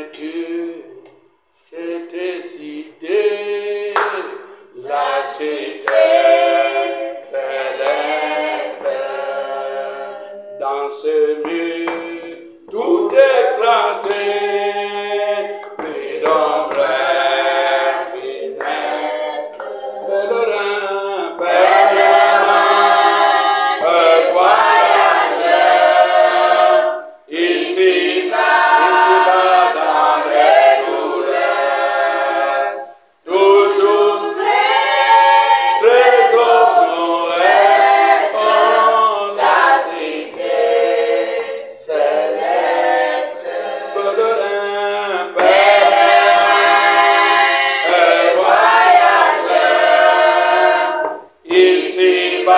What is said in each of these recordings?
connais-tu cette cité, la cité céleste? Dans ce mur, tout éclaté, puis d'ombre funeste. Pèlerin, voyageur, ici-bas dans les douleurs, toujours très honoré, la cité céleste. Pèlerin, voyageur, ici-bas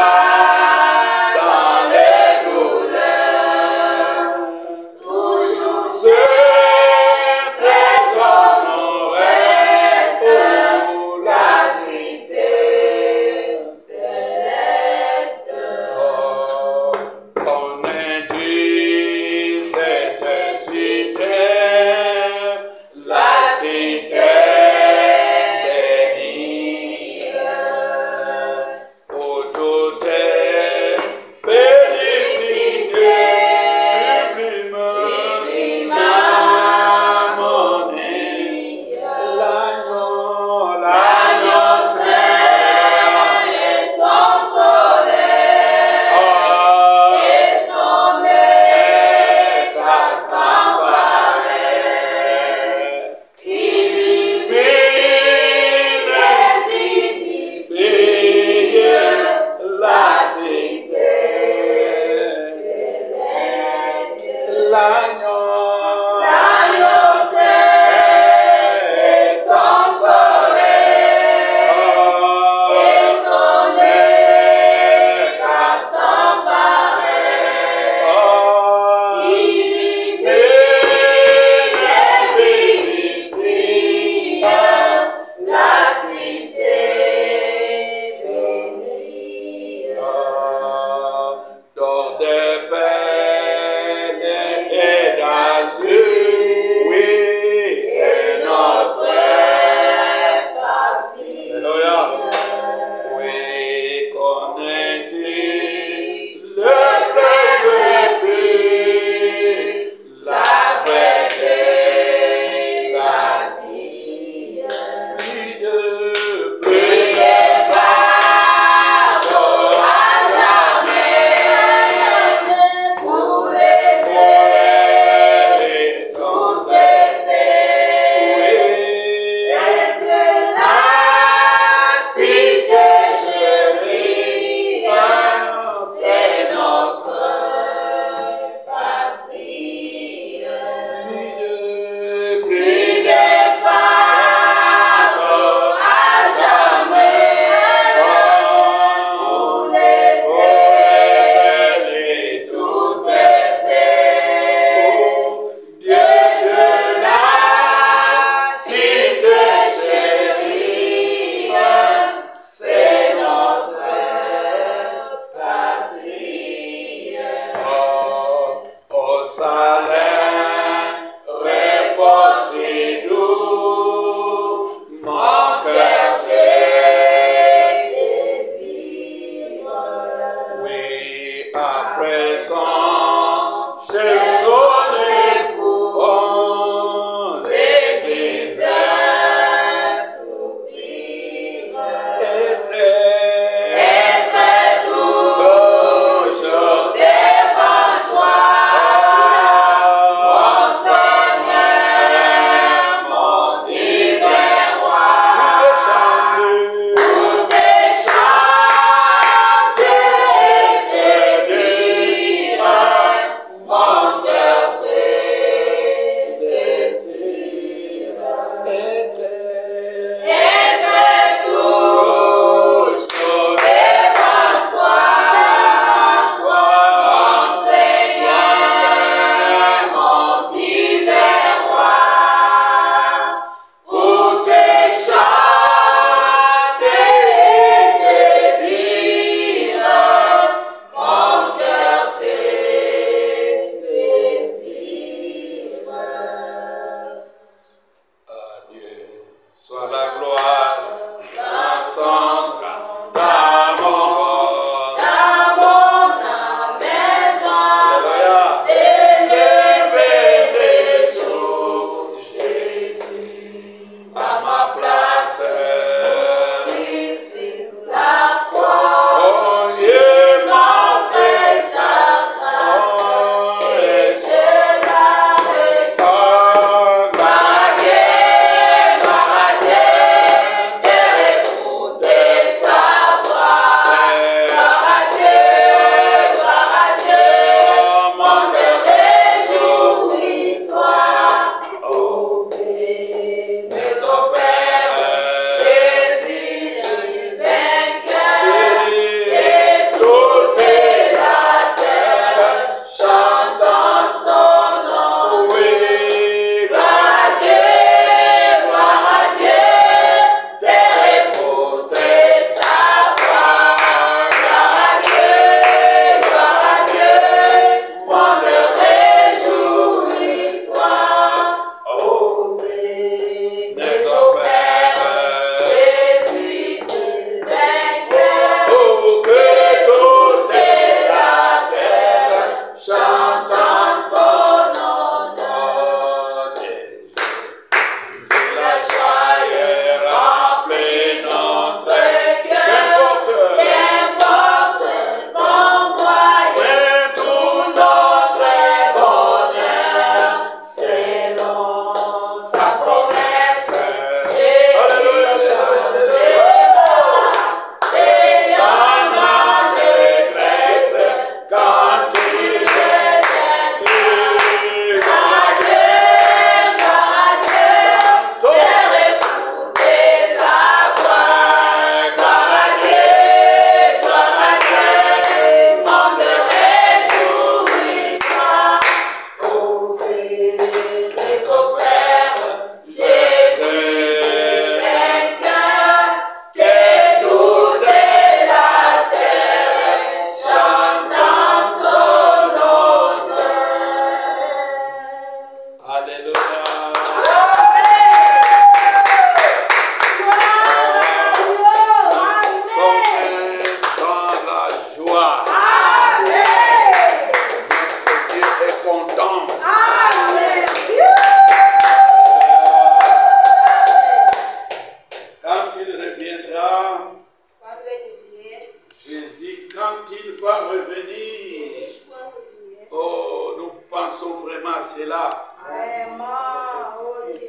dans les douleurs, toujours très honoré pour la cité céleste. Oh, connais-tu cette cité, la cité bénie, où tout est félicité, sublime harmonie. L'agneau saint et son soleil, et son éclat sans pareil, illumine et vivifie la cité céleste. L'agneau saint et son soleil, et son éclat sans pareil, illumine et vivifie la cité bénie. D'or de perles et d'azur, oui, et notre patrie. Alléluia. Oui, connais-tu le fleuve pur, la paix et la vie, plus de fardeau à jamais, pour les ailes, tout est fait, et de la cité chérie, c'est notre patrie. Plus de fardeau à jamais, pour les ailes, tout est fait. Dieu de la cité chérie, c'est notre patrie. Au salaire, repose si doux, mon cœur te désire. Oui, à présent, je son époux, l'Église soupire. Être toujours devant toi, mon Seigneur, mon Dieu.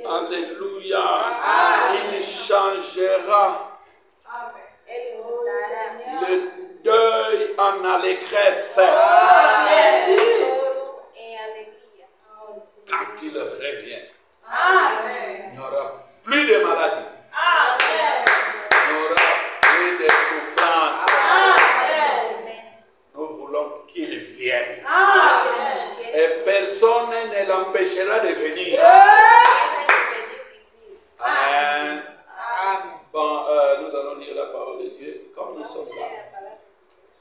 Alléluia. Il changera le deuil en allégresse quand il revient. Il n'y aura plus de maladies. Il n'y aura plus de souffrances. Nous voulons qu'il vienne. Et personne ne l'empêchera de venir. Amen. Bon, nous allons lire la parole de Dieu comme nous sommes là.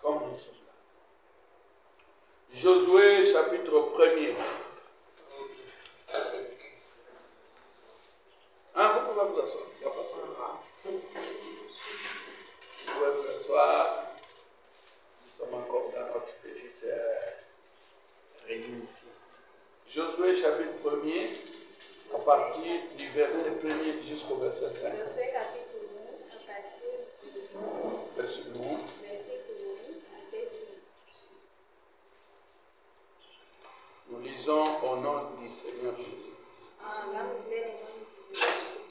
Comme nous sommes là. Josué chapitre 1er. Vous pouvez vous asseoir. Vous pouvez vous asseoir. Nous sommes encore dans notre petite réunion ici. Josué chapitre 1er, à partir du verset 1er jusqu'au verset 5. Josué capítulo 1, a partir do Versículo 1. versículo 1 até 5. Nous lisons au nom du Seigneur Jésus. Vamos ler em nome de Jesus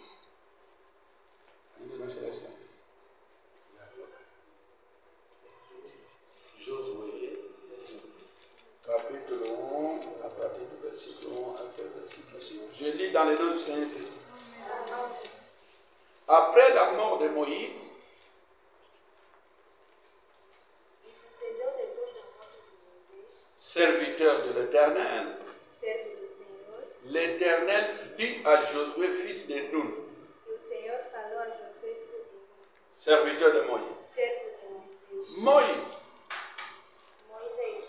Cristo. Josué, capítulo 1, à partir du versículo 1 à le versículo 5. Je lis dans le nom du Seigneur Jésus. Après la mort de Moïse, E sucedeu depois da morte de Moisés, serviteur de l'Éternel, servo do Senhor, l'Éternel dit à Josué, fils de Nun, e o Senhor falou a Josué, filho de Nun, serviteur de Moïse. servo de Moisés: Moïse, Moisés,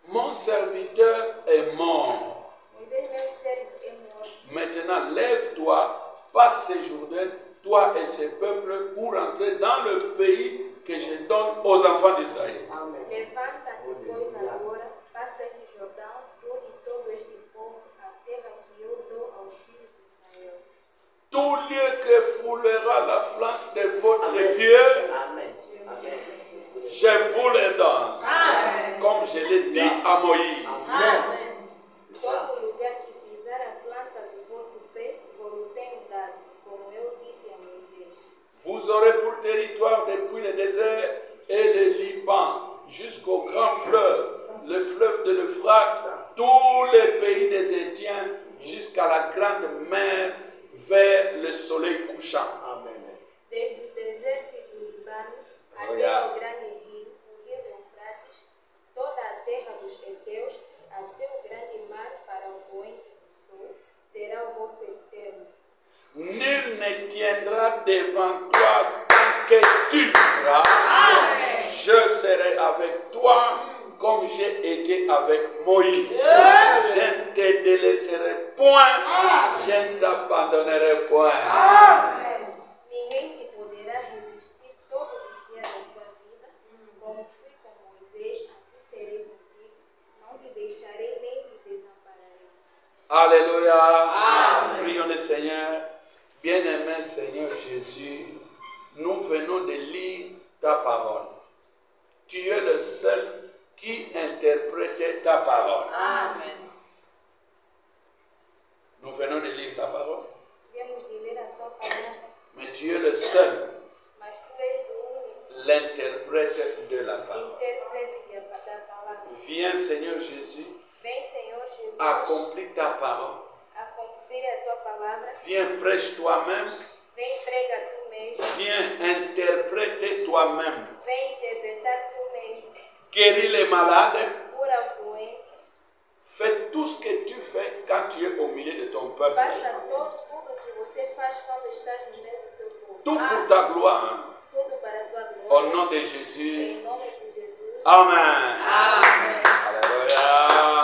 mon serviteur est mort. Moisés, meu servo, é morto. Maintenant, lève-toi, passe ce Jourdain, toi et ce peuple, pour entrer dans le pays que je donne aux enfants d'Israël. Levanta-te, pois, agora, passa este Jordão, tu e todo este povo, a terra que eu dou aos filhos de Israel. Tout lieu que foulera la plante de votre pied, je vous le donne. Comme je l'ai dit à Moïse. Todo lugar que pisar a planta do vosso pé, vou tenho dado, como eu disse a Moisés. Vous aurez pour territoire depuis le désert et le Liban jusqu'au grand fleuve, le fleuve de l'Euphrate, tous les pays des Étiens jusqu'à la grande mer vers le soleil couchant. Desde o deserto do Líbano até Olha. ao grande rio, o rio Eufrates, toda a terra dos Heteus, até o grande mar para o poente do sul, será o vosso eterno. Nul ne tiendra devant toi tant que tu vivras. Je serai avec toi comme j'ai été avec Moïse. Je ne te délaisserai point. Je ne t'abandonnerai point. Ninguém te poderá resistir todos os dias da sua vida, como fui com Moisés, assim serei contigo, não te deixarei nem te desampararei. Alléluia. Prions le Seigneur. Bien-aimé Seigneur Jésus, nous venons de lire ta parole. Tu es le seul qui interprète ta parole. Amém. Nous venons de lire ta parole. Viemos de ler a tua palavra, Mais tu es le seul, mas tu és o único l'interprète de la parole. intérprete da palavra. Viens Seigneur Jésus, Vem, Senhor Jesus, accomplis ta parole. a cumprir a tua palavra. Viens prêche toi-même. Vem, prega tu mesmo. Viens interpréter toi-même. Vem interpretar tu mesmo. Guéris les malades. Cura os doentes. Fais tout ce que tu fais quand tu es au milieu de ton peuple. Faça tudo que você faz quando estás no meio do seu povo. Tout pour ta gloire. Tudo para a tua Au glória. nom de Jésus. Em nome de Jesus. Amen. Amém. Alléluia.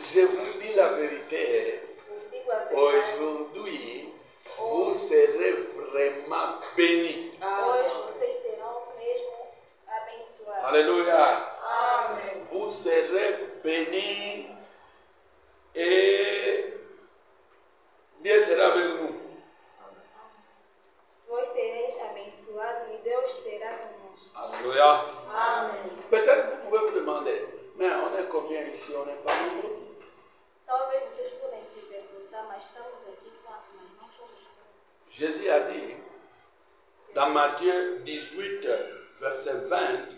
Je vous dis la vérité. Vos digo a verdade. Aujourd'hui, vous serez vraiment bénis. Hoje vocês serão mesmo abençoados. Alléluia. Amém. Vous serez bénis et Dieu sera avec nous. Vós sereis abençoados e Deus será conosco. Alléluia. Amém. Peut-être vous pouvez vous demander, mais on est combien ici? On n'est pas nombreux. Talvez Jésus a dit, dans Matthieu 18, verset 20,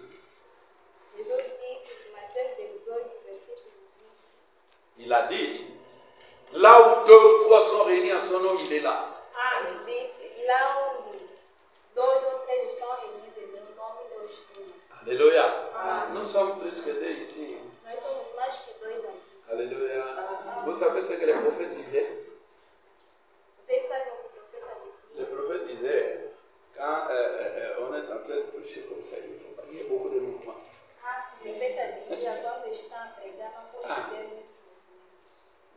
Jesus disse em Mateus 18, versículo 20, il a dit, là où 2 ou 3 sont réunis en son nom, il est là. ele disse, lá onde 2 ou 3 estão reunidos em meu nome, eu estou. Alléluia. Amen. Nous sommes plus que 2 ici. Nós somos mais que 2 aqui. Alléluia. Vous savez ce que les prophètes disaient? Vocês sabem o que o profeta Le dizia? prophète disait, quand on est en train de prêcher comme ça, il faut pas qu'il y ait beaucoup de mouvements. O profeta dizia, quando está a pregar, não pode ter muito movimento.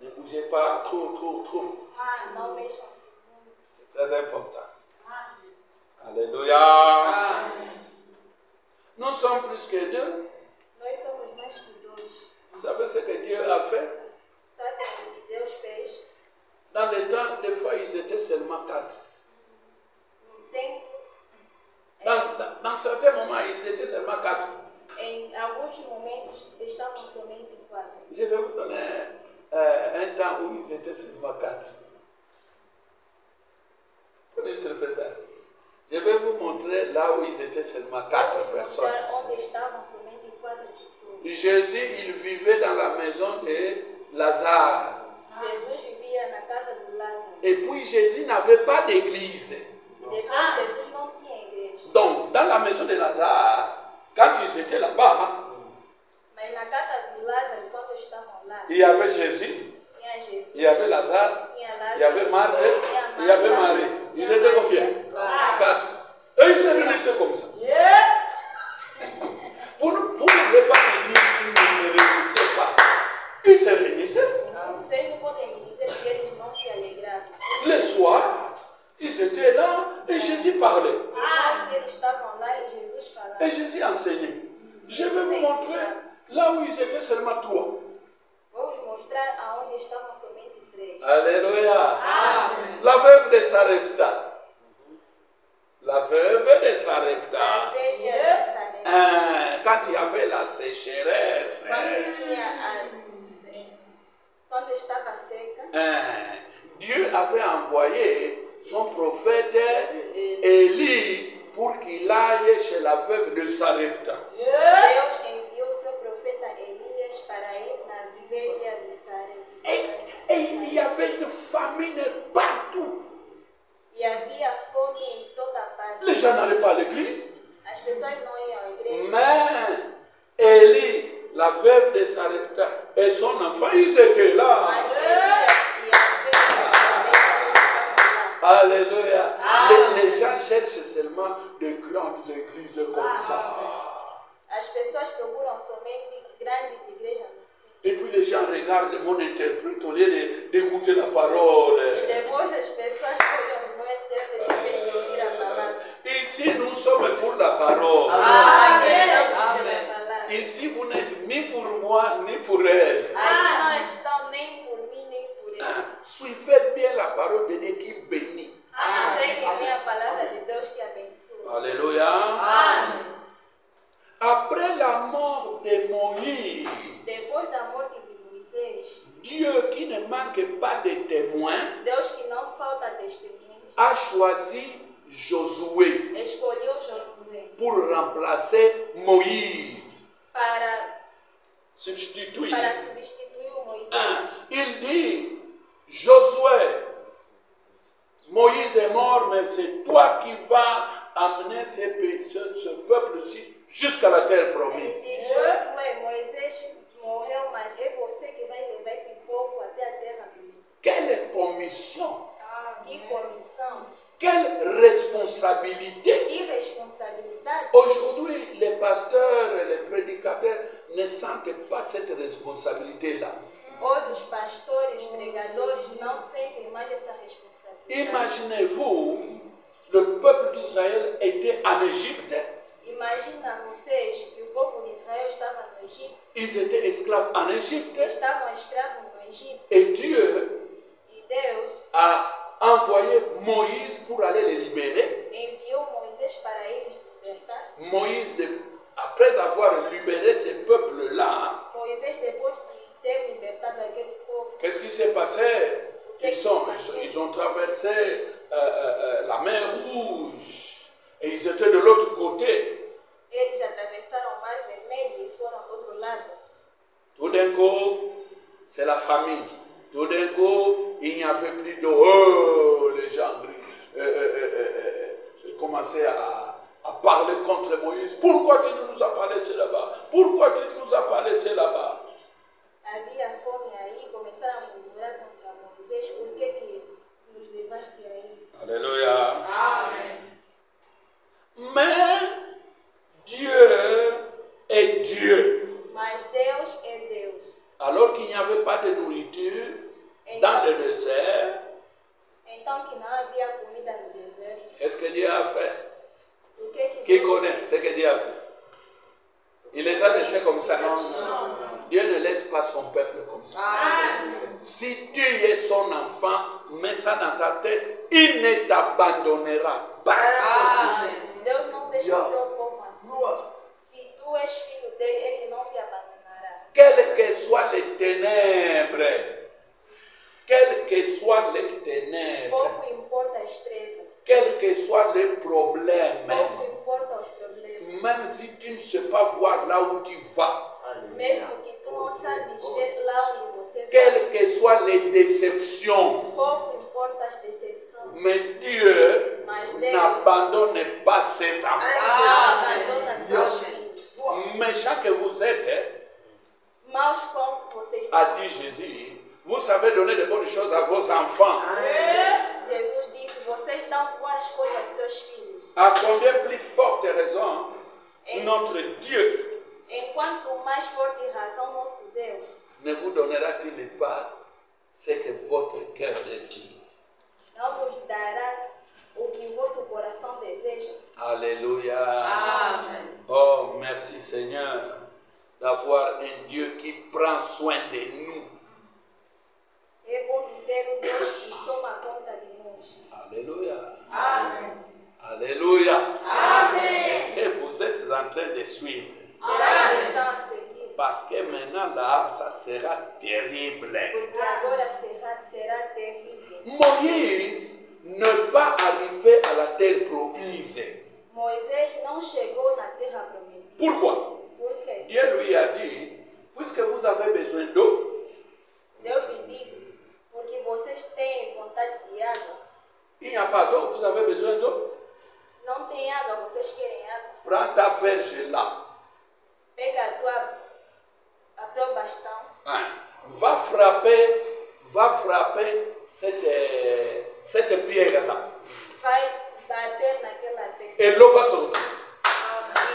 Ne bougez pas trop. Não mexam-se muito. C'est très important. Alléluia. Nous sommes plus que 2. Nós somos mais que 2. Vous savez ce que Dieu a fait? Sabe o que Deus fez? Dans le temps, des fois, ils étaient seulement 4. No tempo, Dans certains moments, ils étaient seulement 4. em alguns momentos, estavam somente 4. Je vais vous donner un temps où ils étaient seulement 4. Pour l'interpréter. Je vais vous montrer là où ils étaient seulement 4 Vamos personnes. mostrar onde estavam somente 4 pessoas. Jésus, il vivait dans la maison de Lazare. Jesus vivia na casa de Lázaro. Et puis Jésus n'avait pas d'église. E depois Jesus não tinha igreja. Donc, dans la maison de Lazare, quand ils étaient là-bas, Mas na casa de Lázaro, quando estavam lá, il y avait Jésus, tinha Jesus, il y avait Lazare, tinha il y avait Lázaro, Marthe, tinha il y avait Marta, Marie. Ils tinha étaient Maria. combien? 4. Et ils se réunissaient comme ça. Vous ne pouvez pas me dire qu'ils ne se réunissaient pas. Ils se réunissaient. Vocês não podem me dizer que eles não se alegravam. Le soir, ils étaient là et Jésus parlait. Enquanto eles estavam lá e Jesus falava. Et Jésus enseignait. Je vais vous montrer là où ils étaient seulement 3. Vou vos mostrar aonde estavam somente 3. Alléluia. Amém. La veuve de Sarepta. La veuve de Sarepta. A velha de Sarepta. Quand il y avait la sécheresse. Quando estava seca, Dieu avait envoyé son prophète Élie pour qu'il aille chez la veuve de Sarepta. Deus enviou seu profeta Elias para ir na viveira de Sarepta. Et il y avait une famine partout. E havia fome em toda parte. Les gens n'allaient pas à l'église. As pessoas não iam à igreja. Mais Élie, la veuve de Sarepta, et son enfant, ils étaient là. Mas Elias e a velha de Sarepta estavam lá. Alléluia. Les gens cherchent seulement de grandes églises comme ça. As pessoas procuram somente grandes igrejas assim. Et puis les gens regardent mon interprète au lieu d'écouter la parole. E depois as pessoas olham no intérprete em vez de ouvir a palavra. Ici, nous sommes pour la parole. Aqui estamos pela palavra. Ici, vous n'êtes ni pour moi, ni pour elle. Aqui não estão nem por mim, nem por ele. Suivez bien la parole de Dieu qui bénit. Seguem bem a palavra de Deus que abençoa. Alléluia. Amém. Après la mort de Moïse, Depois da morte de Moisés, Dieu qui ne manque pas de témoins Deus que não falta testemunhos, a choisi Josué escolheu Josué pour remplacer Moïse. para Substituer. substituir o Moisés. Il dit, Josué, Moïse est mort, mais c'est toi qui vas amener ce peuple-ci jusqu'à la terre Ele promise. diz, Josué, Moisés morreu, mas é você que vai levar esse povo até a terra prometida. Quelle commission, Que comissão, quelle responsabilité. que responsabilidade. Aujourd'hui, les pasteurs et les prédicateurs ne sentent pas cette responsabilité-là. Hoje os pastores, os pregadores não sentem mais essa responsabilidade. Imaginez-vous, le peuple d'Israël était en Égypte, Imagina vocês que o povo de Israel estava no Egito, ils étaient esclaves en Égypte, estavam escravos no Egito, et Dieu e Deus a envoyé Moïse pour aller les libérer. enviou Moisés para eles libertar. Moïse, après avoir libéré ce peuple-là, Moisés, depois de ter libertado aquele povo, qu'est-ce qui s'est passé? Ils ont traversé la mer Rouge et ils étaient de l'autre côté. Eles atravessaram o Mar Vermelho e foram ao outro lado. Tout d'un coup, c'est la famine. Tout d'un coup, il n'y avait plus d'eau. Oh, les gens commençaient à parler contre Moïse. Pourquoi tu ne nous as pas laissés là-bas? Pourquoi tu ne nous as pas laissés là-bas? Havia fome aí, começaram a murmurar contra Moisés. Por que nos levaste aí? Alléluia. Amen. Mais Dieu est Dieu. Mas Deus é Deus. Alors qu'il n'y avait pas de nourriture dans le désert, Então que não havia comida no deserto, qu'est-ce que Dieu a fait? o que Qui Deus connaît fez? ce que Dieu a fait? Il les a laissés comme ça. Dieu ne laisse pas son peuple comme ça. Si tu es son enfant, mets ça dans ta tête, il ne t'abandonnera pas. Deus não deixa o seu povo assim. Se tu és filho dele, ele não te abandonará. Quelles que soient les ténèbres, quelles que soient les ténèbres, Pouco importa as trevas, quels que soient les problèmes, pouco importa os problemas. même si tu ne sais pas voir là où tu vas, Mesmo que tu não sabes ver lá onde você vai, quelles que soient les déceptions, pouco importa as decepções. mais Dieu Mas Deus n'abandonne pas ses não enfants. abandona seus filhos. Méchants que vous êtes, Maus como vocês a são. dit Jésus, vous savez donner de bonnes choses à vos enfants. Jesus disse, vocês dão boas coisas aos seus filhos. À combien plus forte raison, notre Dieu Enquanto mais forte razão nosso Deus ne vous donnera-t-il pas ce que votre cœur désire? não vos dará o que o vosso coração deseja. Alléluia. Amen. Oh, merci Seigneur d'avoir un Dieu qui prend soin de nous. É bom de ter um Deus que toma conta de nós. Alléluia. Amen. Alléluia. Amen. Est-ce que vous êtes en train de suivre? Será que estão a seguir? Parce que maintenant là, ça sera terrible. Porque agora será terrível. Moïse n'est pas arrivé à la terre promise. Moisés não chegou na terra prometida. Pourquoi? Por quê? Dieu lui a dit, puisque vous avez besoin d'eau, Deus lhe disse, porque vocês têm vontade de água. il n'y a pas d'eau, vous avez besoin d'eau. Não tem água, vocês querem água. Prends ta verge là. Pega a teu bastão. Hein. Va frapper cette pierre là. Vai bater naquela pedra. Et l'eau va sortir.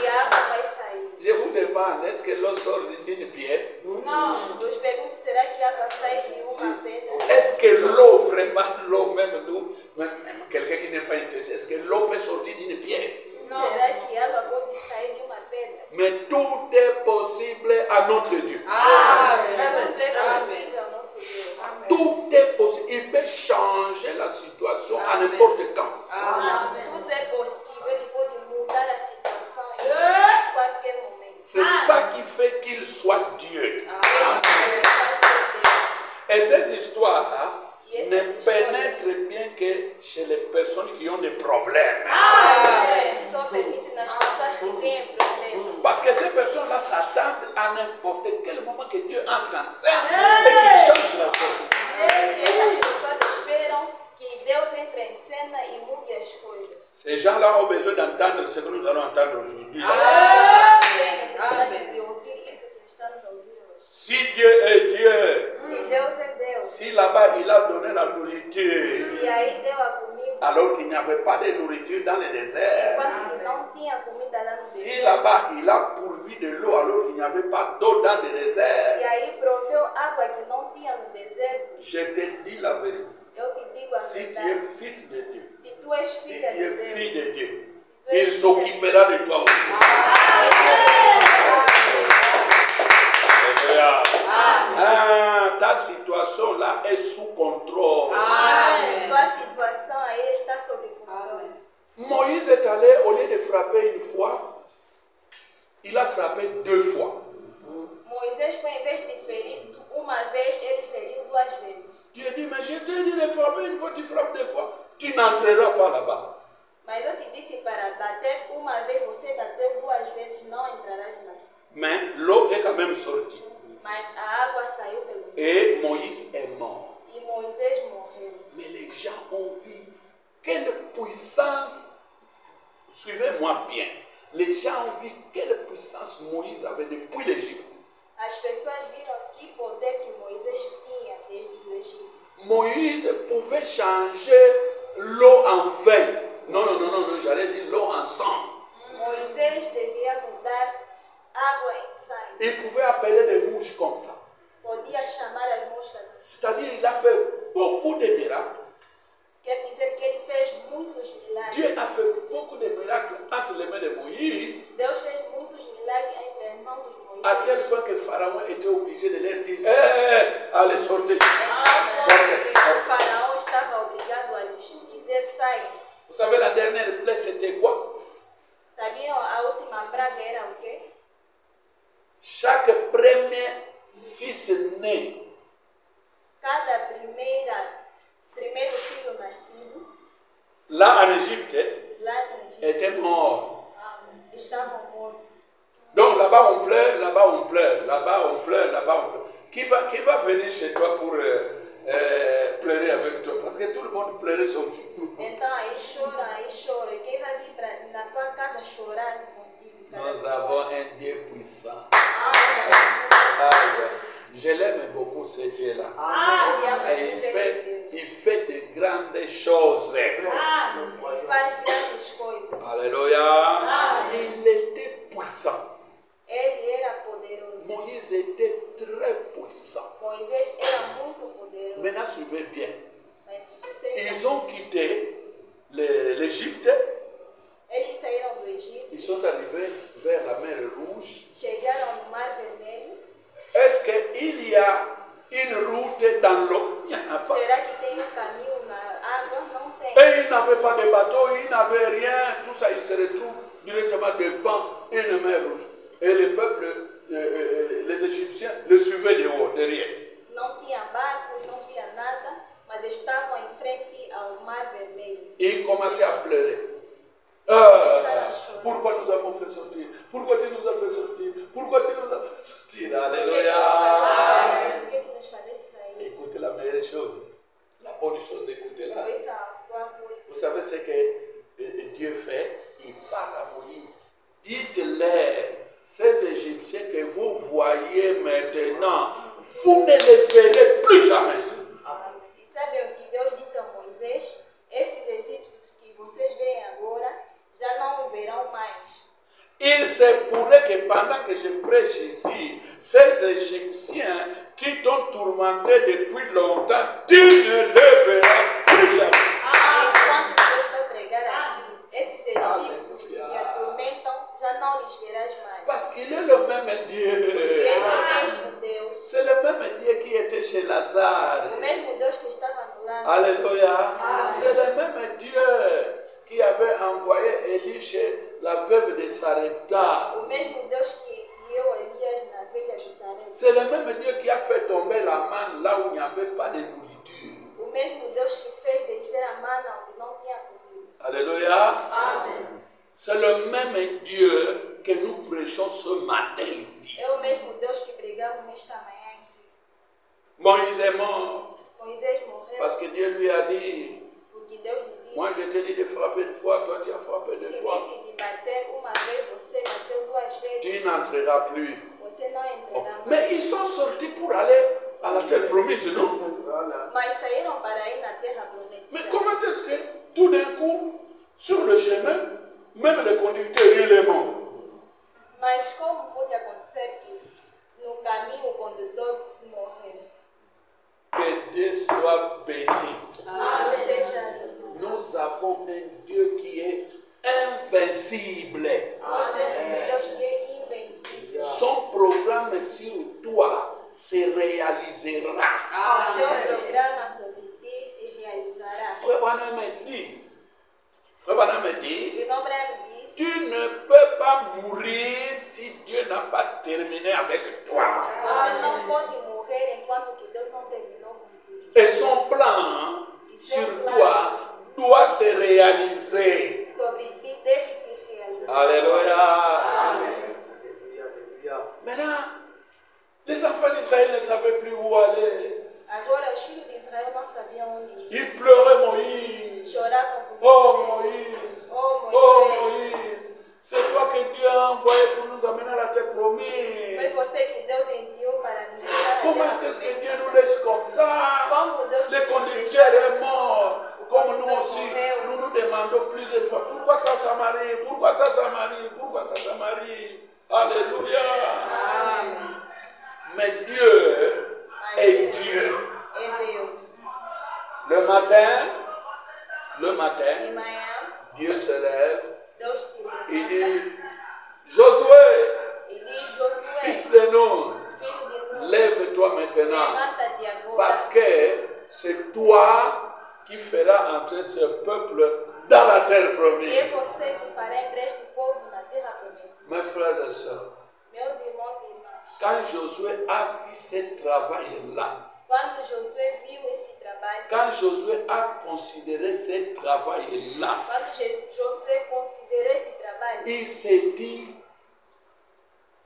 E a água vai sair. Je vous demande, est-ce que l'eau sort d'une pierre? Não. Vos pergunto, será que a água sai de uma pedra? Est-ce que l'eau, vraiment l'eau, même nous, même quelqu'un qui n'est pas intéressé, est-ce que l'eau peut sortir d'une pierre? Será que a água pode sair de uma pedra? Mais tout est possible à notre Dieu. Tudo é possível ao nosso Deus. Tout est possible. Il peut changer la situation à n'importe quand. Tudo é possível. Ele pode mudar a situação em qualquer momento. C'est ça qui fait qu'il soit Dieu. É isso que faz ser Deus. Et ces histoires ne pénètrent bien que chez les personnes qui ont des problèmes. Só permite nas pessoas que têm problemas. Parce que ces personnes-là s'attendent à n'importe quel moment que Dieu entre en scène et qu'il change la chose. Essas pessoas esperam que Deus entre em cena e mude as coisas. Ces gens-là ont besoin d'entendre ce que nous allons entendre aujourd'hui. Tem necessidade de ouvir isso que estamos a ouvir hoje. Si Dieu est Dieu, Se Deus é Deus, si là-bas il a donné la nourriture, se aí deu a comida, alors qu'il n'y avait pas de nourriture dans le désert, enquanto que não tinha comida lá no si deserto, là-bas il a pourvu de l'eau alors qu'il n'y avait pas d'eau dans le se désert, aí proveu água que não tinha no deserto, je te dis la vérité. eu te digo a Si tu verdade. es fils de Dieu, Se tu és si filha tu de es Deus, fille de Dieu, tu és il s'occupera de toi aussi. Alléluia. Ah, ta situation là est sous contrôle. Tua situação aí está sob controle. Moïse est allé, au lieu de frapper une fois, il a frappé deux fois. Moisés foi, em vez de ferir uma vez, ele feriu duas vezes. Dieu dit, mais je t'ai dit de frapper une fois, tu frappes deux fois. tu n'entreras pas là-bas. Mas eu te disse para bater uma vez, você bateu duas vezes, não entrarás mais. Mais l'eau est quand même sortie. Mas a água saiu pelo meio. Et Moïse est mort. E Moisés morreu. Mais les gens ont vu quelle puissance, suivez-moi bien, les gens ont vu quelle puissance Moïse avait depuis l'Égypte. As pessoas viram que poder que Moisés tinha desde o Egito. Moïse pouvait changer l'eau en vin. Non, j'allais dire l'eau en sang. Moisés devia mudar água em sangue. Il pouvait appeler des mouches comme ça. Podia chamar as moscas. C'est-à-dire il a fait beaucoup de miracles. Quer dizer que ele fez muitos milagres. Dieu a fait beaucoup de miracles entre les mains de Moïse, Deus fez muitos milagres entre as mãos dos Moisés. à tel point que Pharaon était obligé de leur dire allez, sortez. Então, o faraó estava obrigado a lhes dizer saiam. Vous savez, la dernière plaie, c'était quoi? Sabiam a última praga era o quê? Chaque premier fils né Cada primeiro filho nascido là en Égypte lá no Egito était mort. estavam mortos. Donc là-bas on pleure, là-bas on pleure, là-bas on pleure, là-bas on pleure. Qui va venir chez toi pour pleurer avec toi? Parce que tout le monde pleurait son fils. Então aí chora. E quem vai vir na tua casa chorar contigo? Nous avons un Dieu puissant. Ah, Je l'aime beaucoup ce Dieu-là. ele ama Et muito esse Deus. il fait de grandes choses. Ele faz grandes coisas. Alléluia. Il était puissant. Ele era poderoso. Moïse était très puissant. Moisés era muito poderoso. Maintenant, suivez bien. Mas Ils ont quitté l'Égypte. eles saíram do Egito, Ils sont arrivés vers la mer Rouge. chegaram no Mar Vermelho. Est-ce qu'il y a une route dans l'eau? Il n'y en a pas. Será que tem caminho na água? Não tem. Et ils n'avaient pas de bateau, ils n'avaient rien. Tout ça, ils se retrouvent directement devant une mer Rouge. Et le peuple, les Égyptiens, le suivaient de haut, derrière. Não tinha barco, não tinha nada, mas estavam em frente ao Mar Vermelho. Et ils commençaient à pleurer. Pourquoi nous avons fait sortir? Pourquoi tu nous as fait sortir? Pourquoi tu nous as fait sortir? Alléluia. O que nos fazes sair? Écoutez la meilleure chose. La bonne chose, écoutez-la. Ouça a boa coisa. Vous savez ce que Dieu fait? Il parle à Moïse. Dites-leur, ces Égyptiens que vous voyez maintenant, vous ne les verrez plus jamais. E sabe o que Deus disse a Moisés? Esses egípcios que vocês veem agora, já não o verão mais. Il se pourrait que pendant que je prêche ici, ces Égyptiens qui t'ont tourmenté depuis longtemps, tu ne les verras plus jamais. Enquanto eu estou a pregar aqui, esses egípcios que te atormentam, já não lhes verás mais. Parce qu'il est le même Dieu. Ele é o mesmo Deus. C'est le même Dieu qui était chez Lazare. O mesmo Deus que estava no lado. Alléluia. C'est le même Dieu qui avait envoyé Élie chez la veuve de Sarepta. O mesmo Deus que criou Elias na velha de Sarepta. C'est le même Dieu qui a fait tomber la manne là où il n'y avait pas de nourriture. O mesmo Deus que fez descer a mana onde não tinha comida. Alléluia. Amém. C'est le même Dieu que nous prêchons ce matin ici. É o mesmo Deus que pregamos nesta manhã aqui. Moïse est mort Moisés morreu parce que Dieu lui a dit, porque Deus lhe moi disse. je te dis de frapper une fois, toi tu as frappé deux E fois. disse de bater uma vez, você bateu duas Tu vezes. n'entreras plus. Você não entrará mais. Mais ils sont sortis pour aller à la terre promise, non? Mas saíram para ir na terra Mais prometida. comment est-ce que tout d'un coup, sur le chemin, même le conducteur il est mort? Mas como pode acontecer que no caminho o condutor morreu? Que Dieu soit béni. Deus seja louvado. Nous avons un Dieu qui est invincible. Nós temos um Deus que é invencível. Son programme sur toi se réalisera. Seu programa sobre ti se realizará. Frère Branham me dit, E o nome me diz: tu ne peux pas mourir si Dieu n'a pas terminé avec toi. você não pode morrer enquanto que Deus não terminou contigo. Et son plan sur toi doit se réaliser. sobre ti deve se realizar. Alléluia. Amen. Maintenant, les enfants d'Israël ne savaient plus où aller. Agora os filhos de Israel não sabiam onde ir. Ils pleuraient Moïse. Choravam por Oh Moisés. Moïse. Oh Oh Moisés. Moïse. C'est toi que Dieu a envoyé pour nous amener à la terre Foi promise. você que Deus enviou para nos levar à Comment terra est-ce que prometida. Dieu nous laisse comme ça? Como Deus Le podia conducteur deixar est mort. Comme nous conducteur aussi, morreu. nous nous demandons plusieurs fois pourquoi ça m'arrive? Pourquoi ça m'arrive? Pourquoi ça m'arrive? Alléluia. Amém. Mais Dieu Mas est Deus Dieu. é Deus. Le matin, De manhã, Dieu se lève. Deus se Il levanta dit, Josué, e diz: Josué, fils de Nun, filho de Nun, lève-toi maintenant. levanta-te agora, Parce que c'est toi qui feras entrer ce peuple dans la terre e é promise. você que fará entrar este povo na terra prometida. Mes frères et sœurs, Meus irmãos e irmãs, quand Josué a vu ce travail-là, quando Josué viu esse trabalho, quand Josué a considéré ce travail-là, quando Josué considerou esse trabalho, il s'est dit,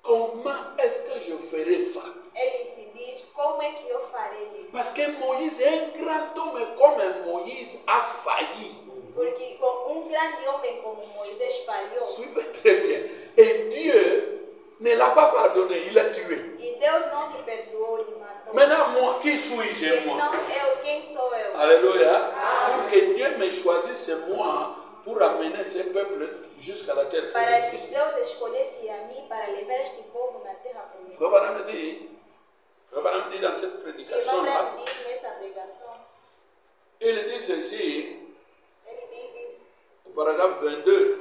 comment est-ce que je ferai ça? ele se diz: como é que eu farei isso? Parce que Moïse est un grand homme, et comme Moïse a failli. Porque com grande homem como Moisés falhou, Suivez très bien. Et Dieu ne l'a pas pardonné, il l'a tué. e Deus não lhe perdoou, lhe matou. Maintenant, moi, qui suis-je, moi? Então, quem sou eu? Alléluia. Pour que Dieu me choisisse, moi, pour amener ce peuple jusqu'à la terre Para que promise. Deus escolhesse a mim para levar este povo na terra prometida. Frère Branham dit dans cette Irmão prédication-là, Branham diz nessa pregação, il dit ceci, ele diz isso, au paragraphe 22.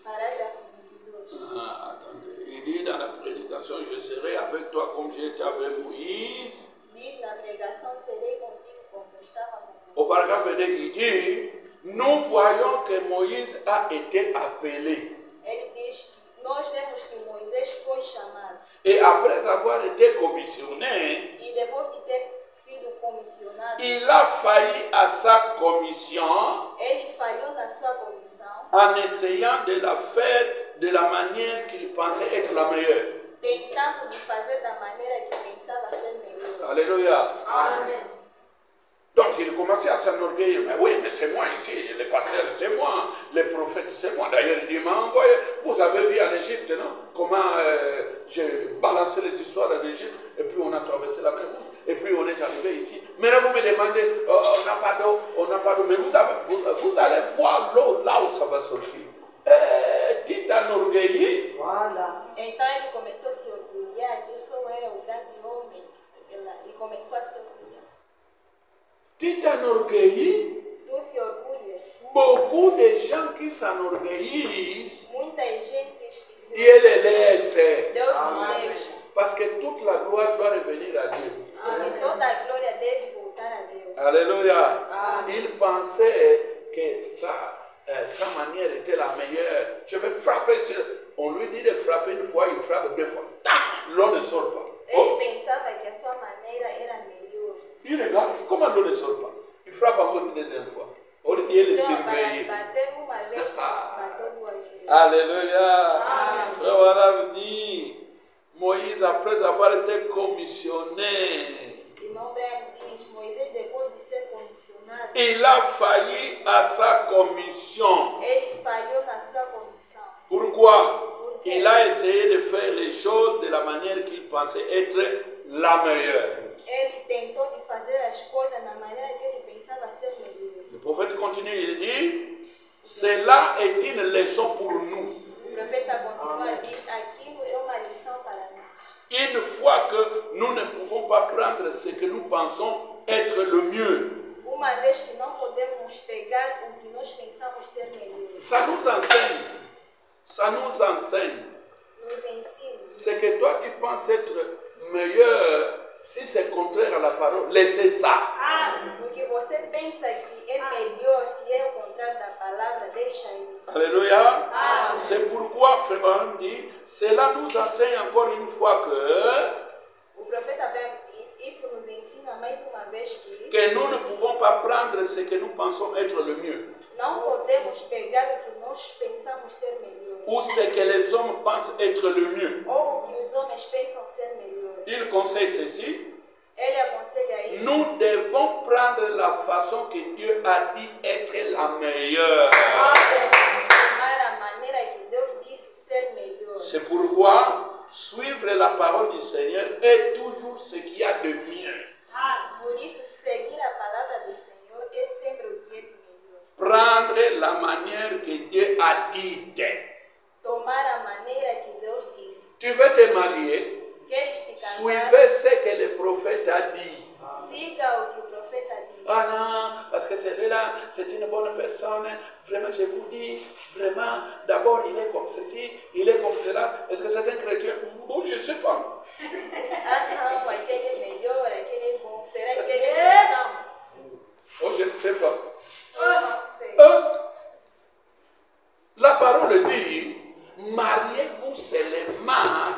parágrafo 22. Attendez, il dit dans la prédication, je serai avec toi comme j'ai été avec Moïse. Diz na pregação: serei contigo como eu estava com Au Moisés. paragraphe 22, il dit, nous voyons que Moïse a été appelé. Ele diz que nós vemos que Moisés foi chamado Et après avoir été commissionné, e depois de ter sido comissionado, il a failli à sa commission ele falhou na sua comissão, en essayant de la faire de la manière qu'il pensait être la meilleure. tentando de fazer da maneira que pensava ser melhor. Alléluia. Amém. Donc il commençait à s'enorgueillir. Mais oui, mais c'est moi ici, le pasteur, c'est moi, le prophète, c'est moi. D'ailleurs, il dit, m'a envoyé. Vous avez vu en Égypte, non? Comment j'ai balancé les histoires en Égypte, et puis on a traversé la mer Rouge, et puis on est arrivé ici. Maintenant, vous me demandez, on n'a pas d'eau, mais vous allez boire l'eau là où ça va sortir. Tu t'enorgueillis. Voilà. Então ele começou a se orgulhar que sou eu, o grande homem. E começou a se orgulhar. Tu t'enorgueillis. Tu se orgulhas. Beaucoup de gens qui s'enorgueillissent, Muita gente que se Dieu les laisse. Deus nos deixa. Parce que toute la gloire doit revenir à Dieu. Porque toda a glória deve voltar a Deus. Alléluia. Amen. Il pensait que sa manière était la meilleure. Je vais frapper sur... On lui dit de frapper une fois, il frappe deux fois. L'eau ne sort pas. Ele pensava que a sua maneira era melhor. Il regarde, comment l'eau ne sort pas? Il frappe encore une deuxième fois. On lui dit, il est Então, para surveillé. bater uma vez, bateu duas vezes. Alléluia. Amen. Frère Branham dit, Moïse, après avoir été commissionné, Irmão Branham diz: Moisés, depois de ser comissionado, il a failli à sa commission. ele falhou na sua comissão. Pourquoi? Porque Il a essayé de faire les choses de la manière qu'il pensait être la meilleure. ele tentou de fazer as coisas na maneira que ele pensava ser melhor. Le prophète continue, il dit, cela est une leçon pour nous. O profeta continua e diz: aquilo é uma lição para nós. Une fois que nous ne pouvons pas prendre ce que nous pensons être le mieux, Uma vez que não podemos pegar o que nós pensamos ser melhor, ça nous enseigne. Ça nous enseigne. nos ensina. Ce que toi tu penses être meilleur, si c'est contraire à la parole, laissez ça. Porque você pensa que é melhor se é o contrário da palavra, deixa isso. Alléluia. Amen. C'est pourquoi, Frère Branham dit, cela nous enseigne encore une fois que O profeta Abraão diz: isso nos ensina mais uma vez que nous ne pouvons pas prendre ce que nous pensons être le mieux, não podemos pegar o que nós pensamos ser melhor, ou ce que les hommes pensent être le mieux. ou o que os homens pensam ser melhor. Il conseille ceci: Ele aconselha isso. nous devons prendre la façon que Dieu a dit être la meilleure. Nós devemos tomar a maneira que Deus disse ser melhor. C'est pourquoi suivre la parole du Seigneur est toujours ce qu'il y a de mieux. Por isso, seguir a palavra do Senhor é sempre o que é de melhor. Prendre la manière que Dieu a dite. Tomar a maneira que Deus disse. Tu veux te marier? Queres te casar? Suivez ce que le prophète a dit. Siga o que o profeta diz. Ah non, parce que celui-là, c'est une bonne personne. Vraiment, je vous dis, vraiment, d'abord, il est comme ceci, il est comme cela. Est-ce que c'est un chrétien? Bon, je ne sais pas. Ah não, aquele é melhor, aquele é bom. Será que ele é cristão? Oh, je ne sais pas. Eu não sei. La parole dit, mariez-vous seulement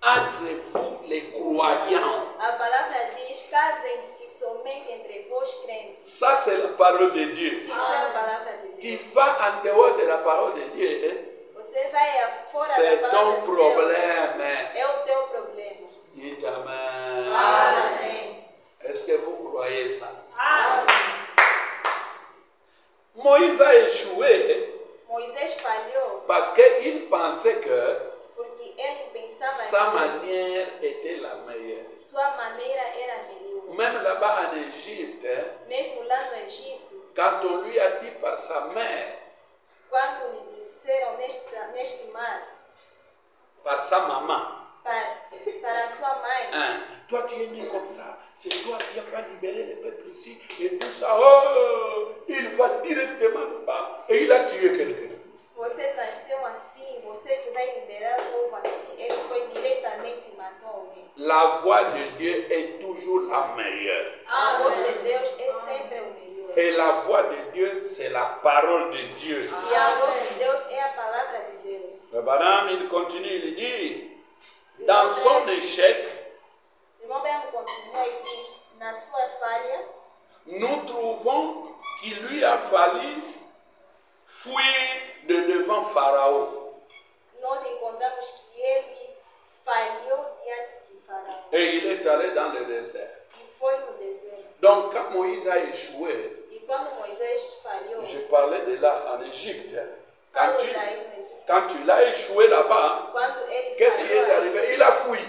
entre vous les croyants. A palavra diz, casem-se somente entre vós crentes. Ça, c'est la parole de Dieu. Isso é a palavra de Tu Deus. vas en dehors de la parole de Dieu, hein? Você vai fora C'est da ton palavra de Deus. problème. É o teu problema. Dites Amen. Amém. Est-ce que vous croyez ça? Amém. Moïse a échoué Moisés falhou parce qu'il pensait que porque ele pensava sa que manière était la meilleure. sua maneira era melhor. Même là-bas en Égypte, Mesmo lá no Egito, quand on lui a dit par sa mère, quando lhe disseram neste mar, par sa maman, para sua mãe, hein, toi tu es né comme ça, c'est toi qui vas libérer le peuple ici et tout ça. Oh, il va directement là-bas et il a tué quelqu'un. você nasceu assim, você que vai liberar o povo assim. Ele foi diretamente e matou alguém. La voix de Dieu est toujours la meilleure. A voz de Deus é sempre o melhor. Et la voix de Dieu, c'est la parole de Dieu. E a voz de Deus é a palavra de Deus. Le Branham, il continue, il dit, dans son échec, O irmão Ben continua e diz, na sua falha, nous trouvons qu'il lui a fallu fuir de devant Pharaon. nós encontramos que ele falhou diante de Faraó. Et il est allé dans le désert. E foi no deserto. Donc quand Moïse a échoué, E quando Moisés falhou, je parlais de là en Égypte. falou daí no Egito. Quand il a échoué là-bas, Quando ele qu'est-ce qui est falhou, arrivé? Il a fui.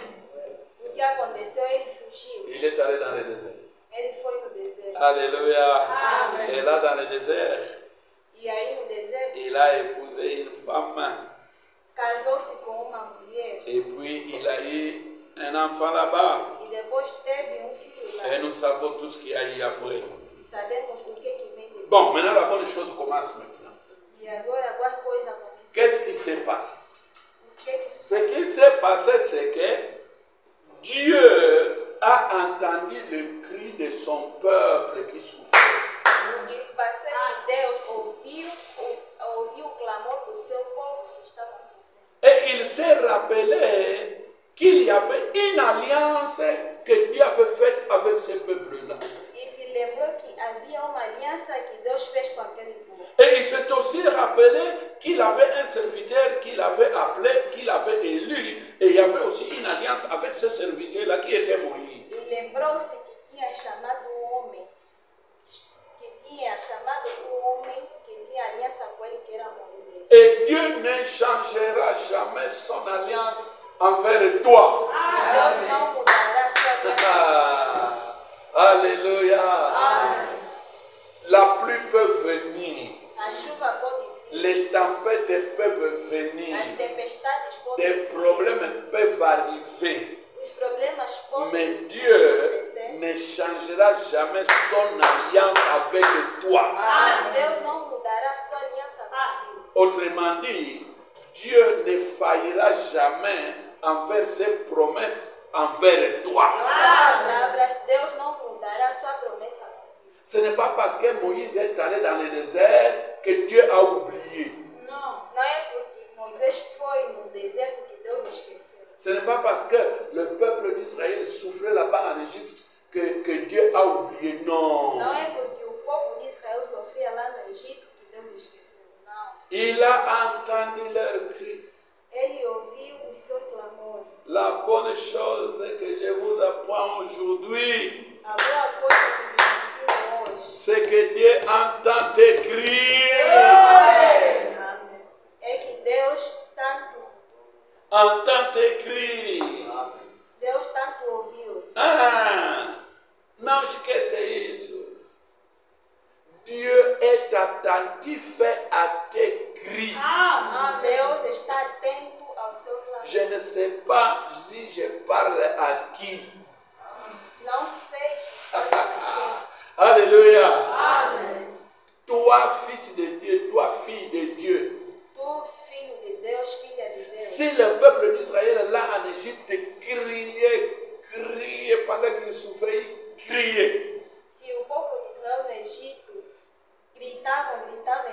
o que aconteceu? Ele fugiu. Il est allé dans le désert. Ele foi no deserto. Alléluia. Amen. Et là dans le désert, E aí no deserto, il a épousé une femme. casou-se com uma mulher. Et puis il a eu un enfant là-bas. E depois teve filho lá. Et nous savons tout ce qu'il y a eu après. E sabemos o que vem depois. Bon, maintenant la bonne chose commence maintenant. E agora a boa coisa começa. Qu'est-ce qui s'est passé? O que se Ce passa? qui s'est passé, c'est que Dieu a entendu le cri de son peuple qui souffrait. O que se passou é que Deus ouviu o clamor do seu povo que estava sofrendo. Et il s'est rappelé qu'il y avait une alliance que Dieu avait faite avec ce peuple-là. E se lembrou que havia uma aliança que Deus fez com aquele povo. Et il s'est aussi rappelé qu'il avait un serviteur qu'il avait appelé, qu'il avait élu. Et il y avait aussi une alliance avec ce serviteur-là qui était Moïse. E lembrou-se que tinha chamado um homem, que tinha aliança com ele, que era Moisés. Et Dieu ne changera jamais son alliance envers toi. E Deus não mudará sua aliança. Ah, alléluia. Amém. La pluie peut venir. A chuva pode vir, Les tempêtes peuvent venir. as tempestades podem Des vir, problèmes peuvent arriver. os problemas podem Mais Dieu acontecer. ne changera jamais son alliance avec toi. Mas Deus não mudará sua aliança contigo. Autrement dit, Dieu ne faillira jamais envers ses promesses envers Em toi. outras palavras, Deus não mudará sua promessa contigo. Ce n'est pas parce que Moïse est allé dans le désert que Dieu a oublié. Não é porque Moisés foi no deserto que Deus esqueceu. Ce n'est pas parce que le peuple d'Israël souffrait là-bas en Égypte que Dieu a oublié. Non. Não é porque o povo de Israel sofria lá no Egito que Deus esqueceu. Não. Il a entendu leur cri. Ele ouviu o seu clamor. La bonne chose que je vous apprends aujourd'hui, A boa coisa que vos ensino hoje c'est que Dieu entend tes cris. é que Deus Entend tes cris. tanto ouviu. Ah, não esqueça isso. Dieu est attentif à tes cris. Deus está atento ao seu clamor. Je ne sais pas si je parle à qui. Não sei se fala para Alléluia. Amém. Toi, fils de Dieu, toi, fille de Dieu. Tu, filho de Deus, filha de Deus. Si le peuple d'Israël, là en Égypte, criait pendant qu'il souffrait, criait. Se o povo de Israel no Egito gritavam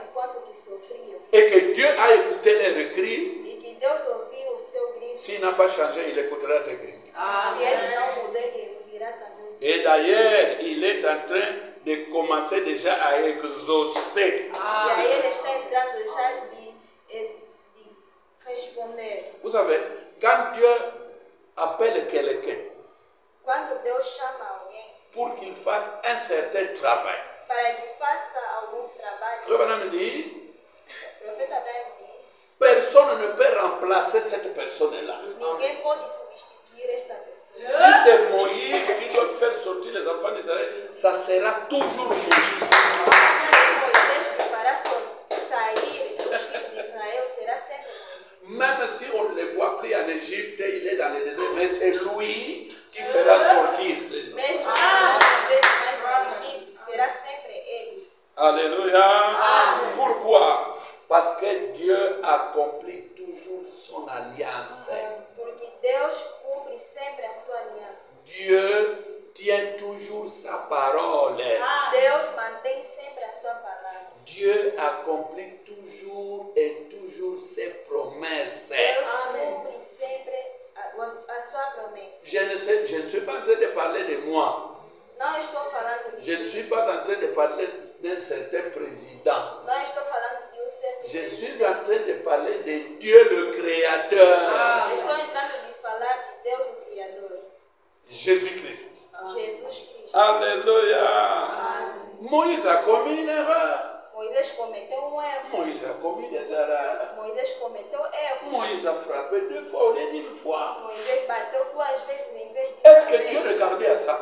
enquanto que sofriam, Et que Dieu a écouté leurs cris, e que Deus ouviu o seu grito, s'il n'a pas changé, il écoutera tes cris. se ele não mudou, ele ouvirá também. Et d'ailleurs, il est en train de commencer déjà à exaucer. E aí ele está entrando já de responder. Vous savez, quand Dieu appelle quelqu'un Quando Deus chama alguém pour qu'il fasse un certain travail, para que faça algum trabalho, Frère Branham dit, o profeta Abraão diz, personne ne peut remplacer cette personne-là. ninguém pode substituir esta pessoa. Si c'est Moïse qui doit faire sortir les enfants d'Israël, ça sera toujours Moïse. Se é Moisés que fará sair os filhos de Israel, será sempre Moisés. Même si on ne le voit plus en Égypte, il est dans le désert, mais c'est lui qui fera sortir ces enfants. Mesmo que não vemos mais no Egito, será sempre ele. Alléluia. Pourquoi? Parce que Dieu accomplit toujours son alliance. Porque Deus cumpre sempre a sua aliança. Dieu tient toujours sa parole. Deus mantém sempre a sua palavra. Dieu accomplit toujours et toujours ses promesses. Deus cumpre sempre a sua promessa. Je ne suis pas en train de parler de moi. Não estou falando de Je ne suis pas en train de parler d'un certain président. Não estou falando de certo Je suis presidente. en train de parler de Dieu le Créateur. Estou entrando de falar de Deus o Criador. Jésus-Christ. Jesus Cristo. Alléluia. Moïse a commis une erreur. Moisés cometeu erro. Moïse a commis des erreurs. Moisés cometeu erros. Moïse a frappé 2 fois au lieu d'une fois. Moisés bateu 2 vezes em vez de Est-ce uma que Dieu vez. regardait à ça?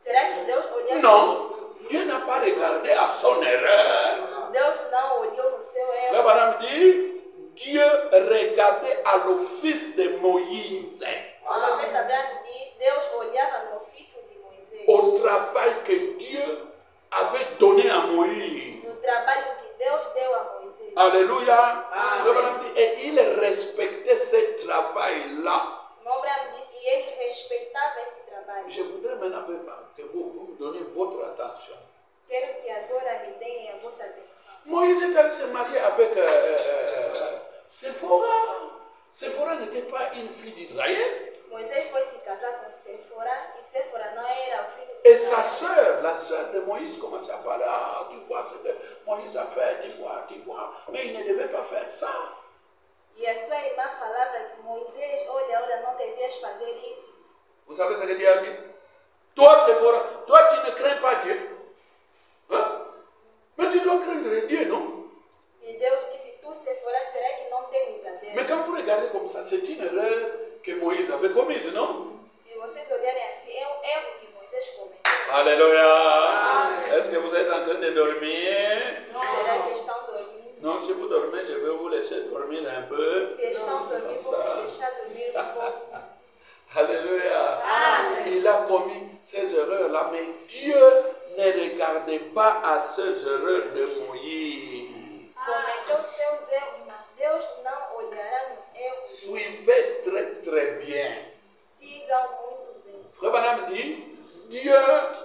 Será que Deus olhava Non. isso? Dieu n'a pas regardé à son erreur. Deus não olhou no seu Le erro. Madame dit, Dieu regardait à l'office de Moïse, O profeta Abraão diz, Deus olhava no ofício de Moisés. au travail que Dieu avait donné à Moïse. No trabalho que Deus deu a Moisés. Alléluia. Le Madame dit, et il respectait ce travail-là. O Abraão diz, e ele respeitava esse trabalho. Je voudrais maintenant que vous me donniez votre attention. Quero que agora me deem a vossa atenção. Moïse est allé se marier avec Séphora. Séphora n'était pas une fille d'Israël. Moisés foi se casar com Séfora e Séfora não era o filho de Et sa Israel. sœur, la sœur de Moïse, commençait à parler. Ah, tu vois ce que Moïse a fait, tu vois. Mais il ne devait pas faire ça. E a sua irmã falava que Moisés, olha, não devias fazer isso. Vous savez ce que Dieu a dit? Toi, Séphora, toi, tu ne crains pas Dieu. Hein? Mais tu dois craindre Dieu, non? E Deus disse, tu Séfora, será que não temes a Deus? Mais quand vous regardez comme ça, c'est une erreur que Moïse avait commise, non? Se vocês olharem assim, é erro que Moisés cometeu. Alléluia. Est-ce que vous êtes en train de dormir? Será que estão dormindo? Non, si vous dormez, je vais vous laisser dormir un peu. Se estão dormindo, Comme ça. vamos deixar dormir pouco. Alléluia. Amen. Il a commis ces erreurs-là, mais Dieu ne regardait pas à ces erreurs de Moïse. Cometeu seus erros, mas Deus não olhará nos erros. Suivez très très bien. Sigam muito bem. Frère Branham dit, Dieu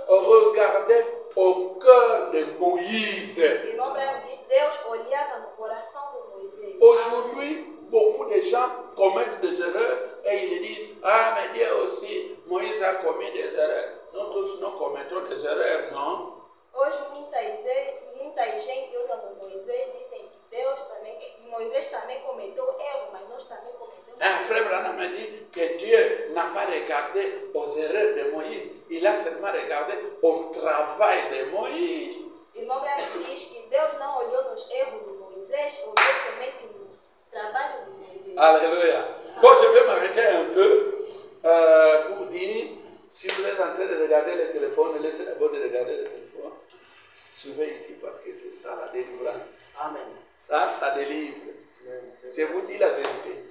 regardait au cœur de Moïse. Irmão Abraão diz, Deus olhava no coração de Moisés. Aujourd'hui, beaucoup de gens commettent des erreurs et ils disent, ah mais Dieu aussi, Moïse a commis des erreurs. Notre tous, nous commettons des erreurs, non? Hoje muita gente olha no Moisés e dizem que Deus também, que Moisés também cometeu erro, mas nós também cometemos Un frère Branham me dit que Dieu n'a pas regardé aux erreurs de Moïse, il a seulement regardé au travail de Moïse. Irmão Branham diz que Deus não olhou nos erros de Moisés, olhou somente no trabalho de Moisés. Alléluia. Bon, je vais m'arrêter un peu pour dire, si vous êtes en train de regarder le téléphone, laissez d'abord de regarder le téléphone. Suivez ici parce que c'est ça la délivrance. Amen. Ça délivre. Je vous dis la vérité.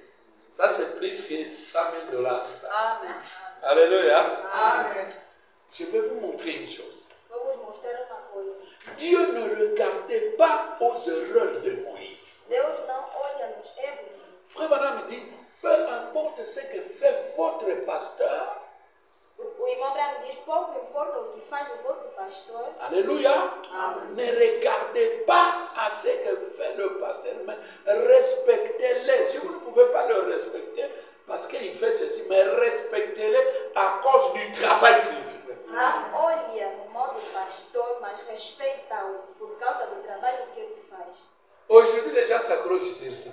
Ça, c'est plus que $100 000. Amen. Alléluia. Amen. Je vais vous montrer une chose. Vou vos mostrar uma coisa. Dieu ne regardait pas aux erreurs de Moïse. Deus não olha nos erros de Moisés. Frère Branham me dit, peu importe ce que fait votre pasteur, O irmão Branham diz, pouco importa o que faz o vosso pastor. alléluia, Amen. ne regardez pas à ce que fait le pasteur, mais respectez-le. Si vous ne pouvez pas le respecter, parce qu'il fait ceci, mais respectez-le à cause du travail qu'il fait. Não olha no modo pastor, mas respeita-o por causa do trabalho que ele faz. Aujourd'hui, les gens s'accrochent sur ça.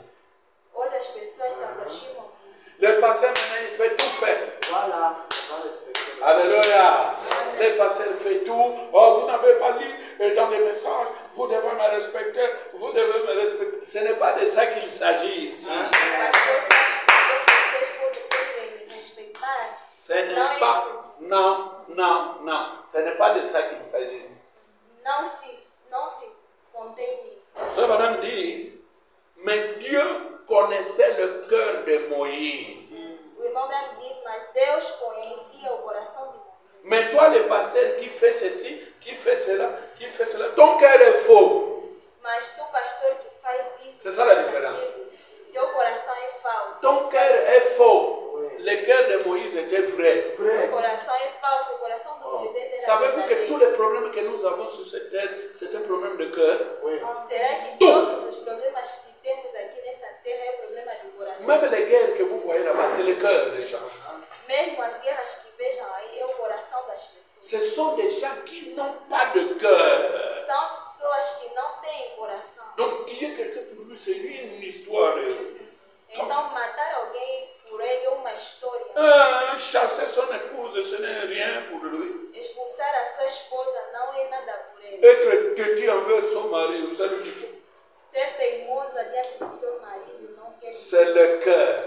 Hoje as pessoas se aproximam disso. Le pasteur, maintenant, il peut tout faire. Voilà, on va respecter. Alléluia. Le pasteur fait tout. Oh, vous n'avez pas lu dans les messages, vous devez me respecter, vous devez me respecter. Ce n'est pas de ça qu'il s'agit ici. O pastor faz tudo, vocês podem respeitar. Ce n'est pas, non. Ce n'est pas de ça qu'il s'agit ici. Não se contém nisso. Frère Branham dit, mais Dieu connaissait le cœur de Moïse. O irmão Branham diz, mas Deus conhecia o coração de Moisés. Mais toi, le pasteur qui fait ceci, qui fait cela, ton cœur est faux. Mas tu, pastor, que faz isso, C'est ça la faz différence. aquilo, teu coração é falso. Ton cœur est faux. Le cœur de Moïse était vrai. Teu Vrai. coração é falso, o coração de Moisés era Savez-vous que tous verdadeiro. les problèmes que nous avons sur cette terre, c'est un problème de cœur? Oui. Será que Tudo. todos os problemas que temos aqui nessa terra é problema do coração? Même les guerres que vous voyez là-bas, c'est le cœur des gens. Mesmo as guerras que vejam aí, é o coração das pessoas. Ce sont des gens qui n'ont pas de cœur. São pessoas que não têm coração. Donc, tuer quelqu'un pour lui, c'est une histoire. Então, matar alguém por ele é uma história. Chasser son épouse, ce n'est rien pour lui. Expulsar a sua esposa não é nada por ele. Être têtu envers son mari, ça lui dit quoi? Ser teimosa diante do seu marido não quer dizer. C'est le cœur.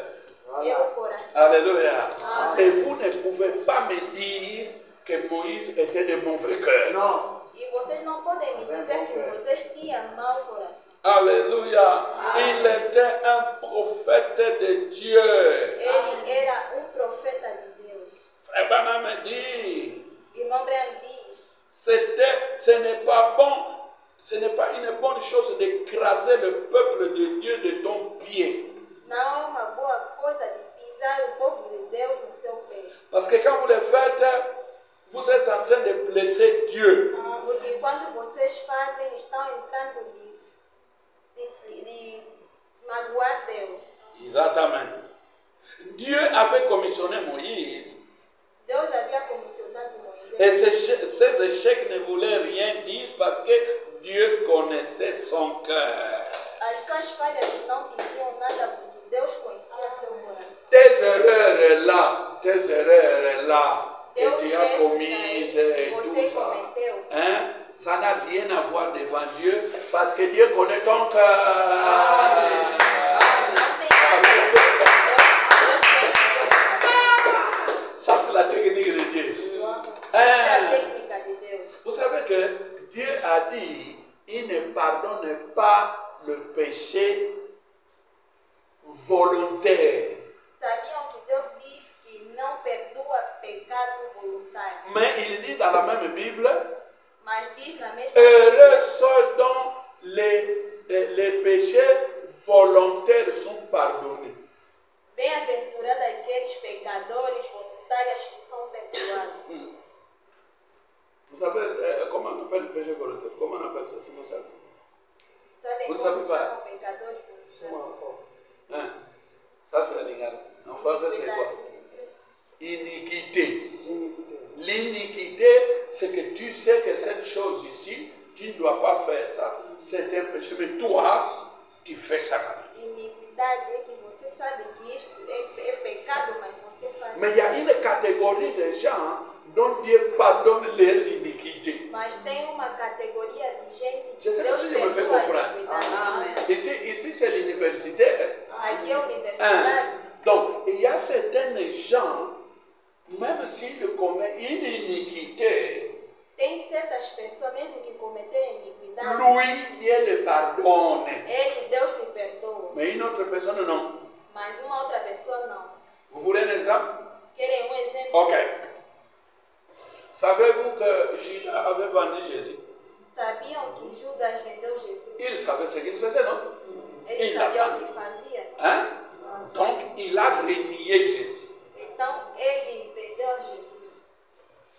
É o coração. Alléluia. Amen. Et vous ne pouvez pas me dire que Moïse était de mauvais cœur. Non. E vocês não podem me dizer que Moisés tinha mau coração. Alléluia. Il était un prophète de Dieu. Ele era profeta de Deus. Frère Branham me dit, Irmão Branham diz, ce n'est pas bon, ce n'est pas une bonne chose d'écraser le peuple de Dieu de ton pied. não é uma boa coisa de pisar o povo de Deus no seu pé. Parce que quand vous le faites, vous êtes en train de blesser Dieu. Porque quando vocês fazem, estão entrando de magoar Deus. Exatamente. Dieu avait commissionné Moïse Deus havia comissionado et Moisés. ces échecs ne voulaient rien dire parce que Dieu connaissait son cœur. As suas falhas não diziam nada porque Deus conhecia seu coração. Tes erreurs là, que Deus tu as erros commises aí et que tout você ça. cometeu. Hein? Ça n'a rien à voir devant Dieu parce que Dieu connaît ton cœur. Não tem nada a ver com Deus conhece seu coração. Ça, c'est la technique de Dieu. Essa é a Hein? técnica de Deus. Vous savez que Dieu a dit, il ne pardonne pas le péché volontaire. Sabiam que Deus diz que não perdoa pecado voluntário. Mais il dit dans la même Bible, Mas diz na mesma heureux ceux dont les péchés volontaires sont pardonnés. bem-aventurado aqueles pecadores voluntários que são perdoados. Vous savez comment on appelle le péché volontaire? Comment on appelle ça si vous savez? Sabem Vous como savez se pas. chamam pecadores voluntários? Hein? Ça c'est légal. En français c'est quoi? Iniquité. L'iniquité, c'est que tu sais que cette chose ici, tu ne dois pas faire ça. C'est un péché, mais toi, tu fais ça. Iniquidade é que você sabe que isto é pecado, mas você faz. Mais il y a une catégorie de gens dont Dieu pardonne leur iniquité. Mas tem uma categoria de gente que Je sais pas Deus si je me fais perdoa a comprendre. iniquidade. Amen. Ici c'est l'universitaire. Aqui é a universidade. Donc, il y a certains gens, même s'ils commettent une iniquité, Tem certas pessoas, mesmo que cometerem iniquidade, lui, Dieu le pardonne. Deus lhe perdoa. Mais une autre personne, non. Mas uma outra pessoa não. Vous voulez un exemple? Querem exemplo? Ok. Savez-vous que Judas avait vendu Jésus? Sabiam que Judas vendeu Jesus? Il savait ce qu'il faisait, non? Ele Il sabia l'a o que fazia. Hein? Donc, il a renié Jésus. Então, ele vendeu a Jesus.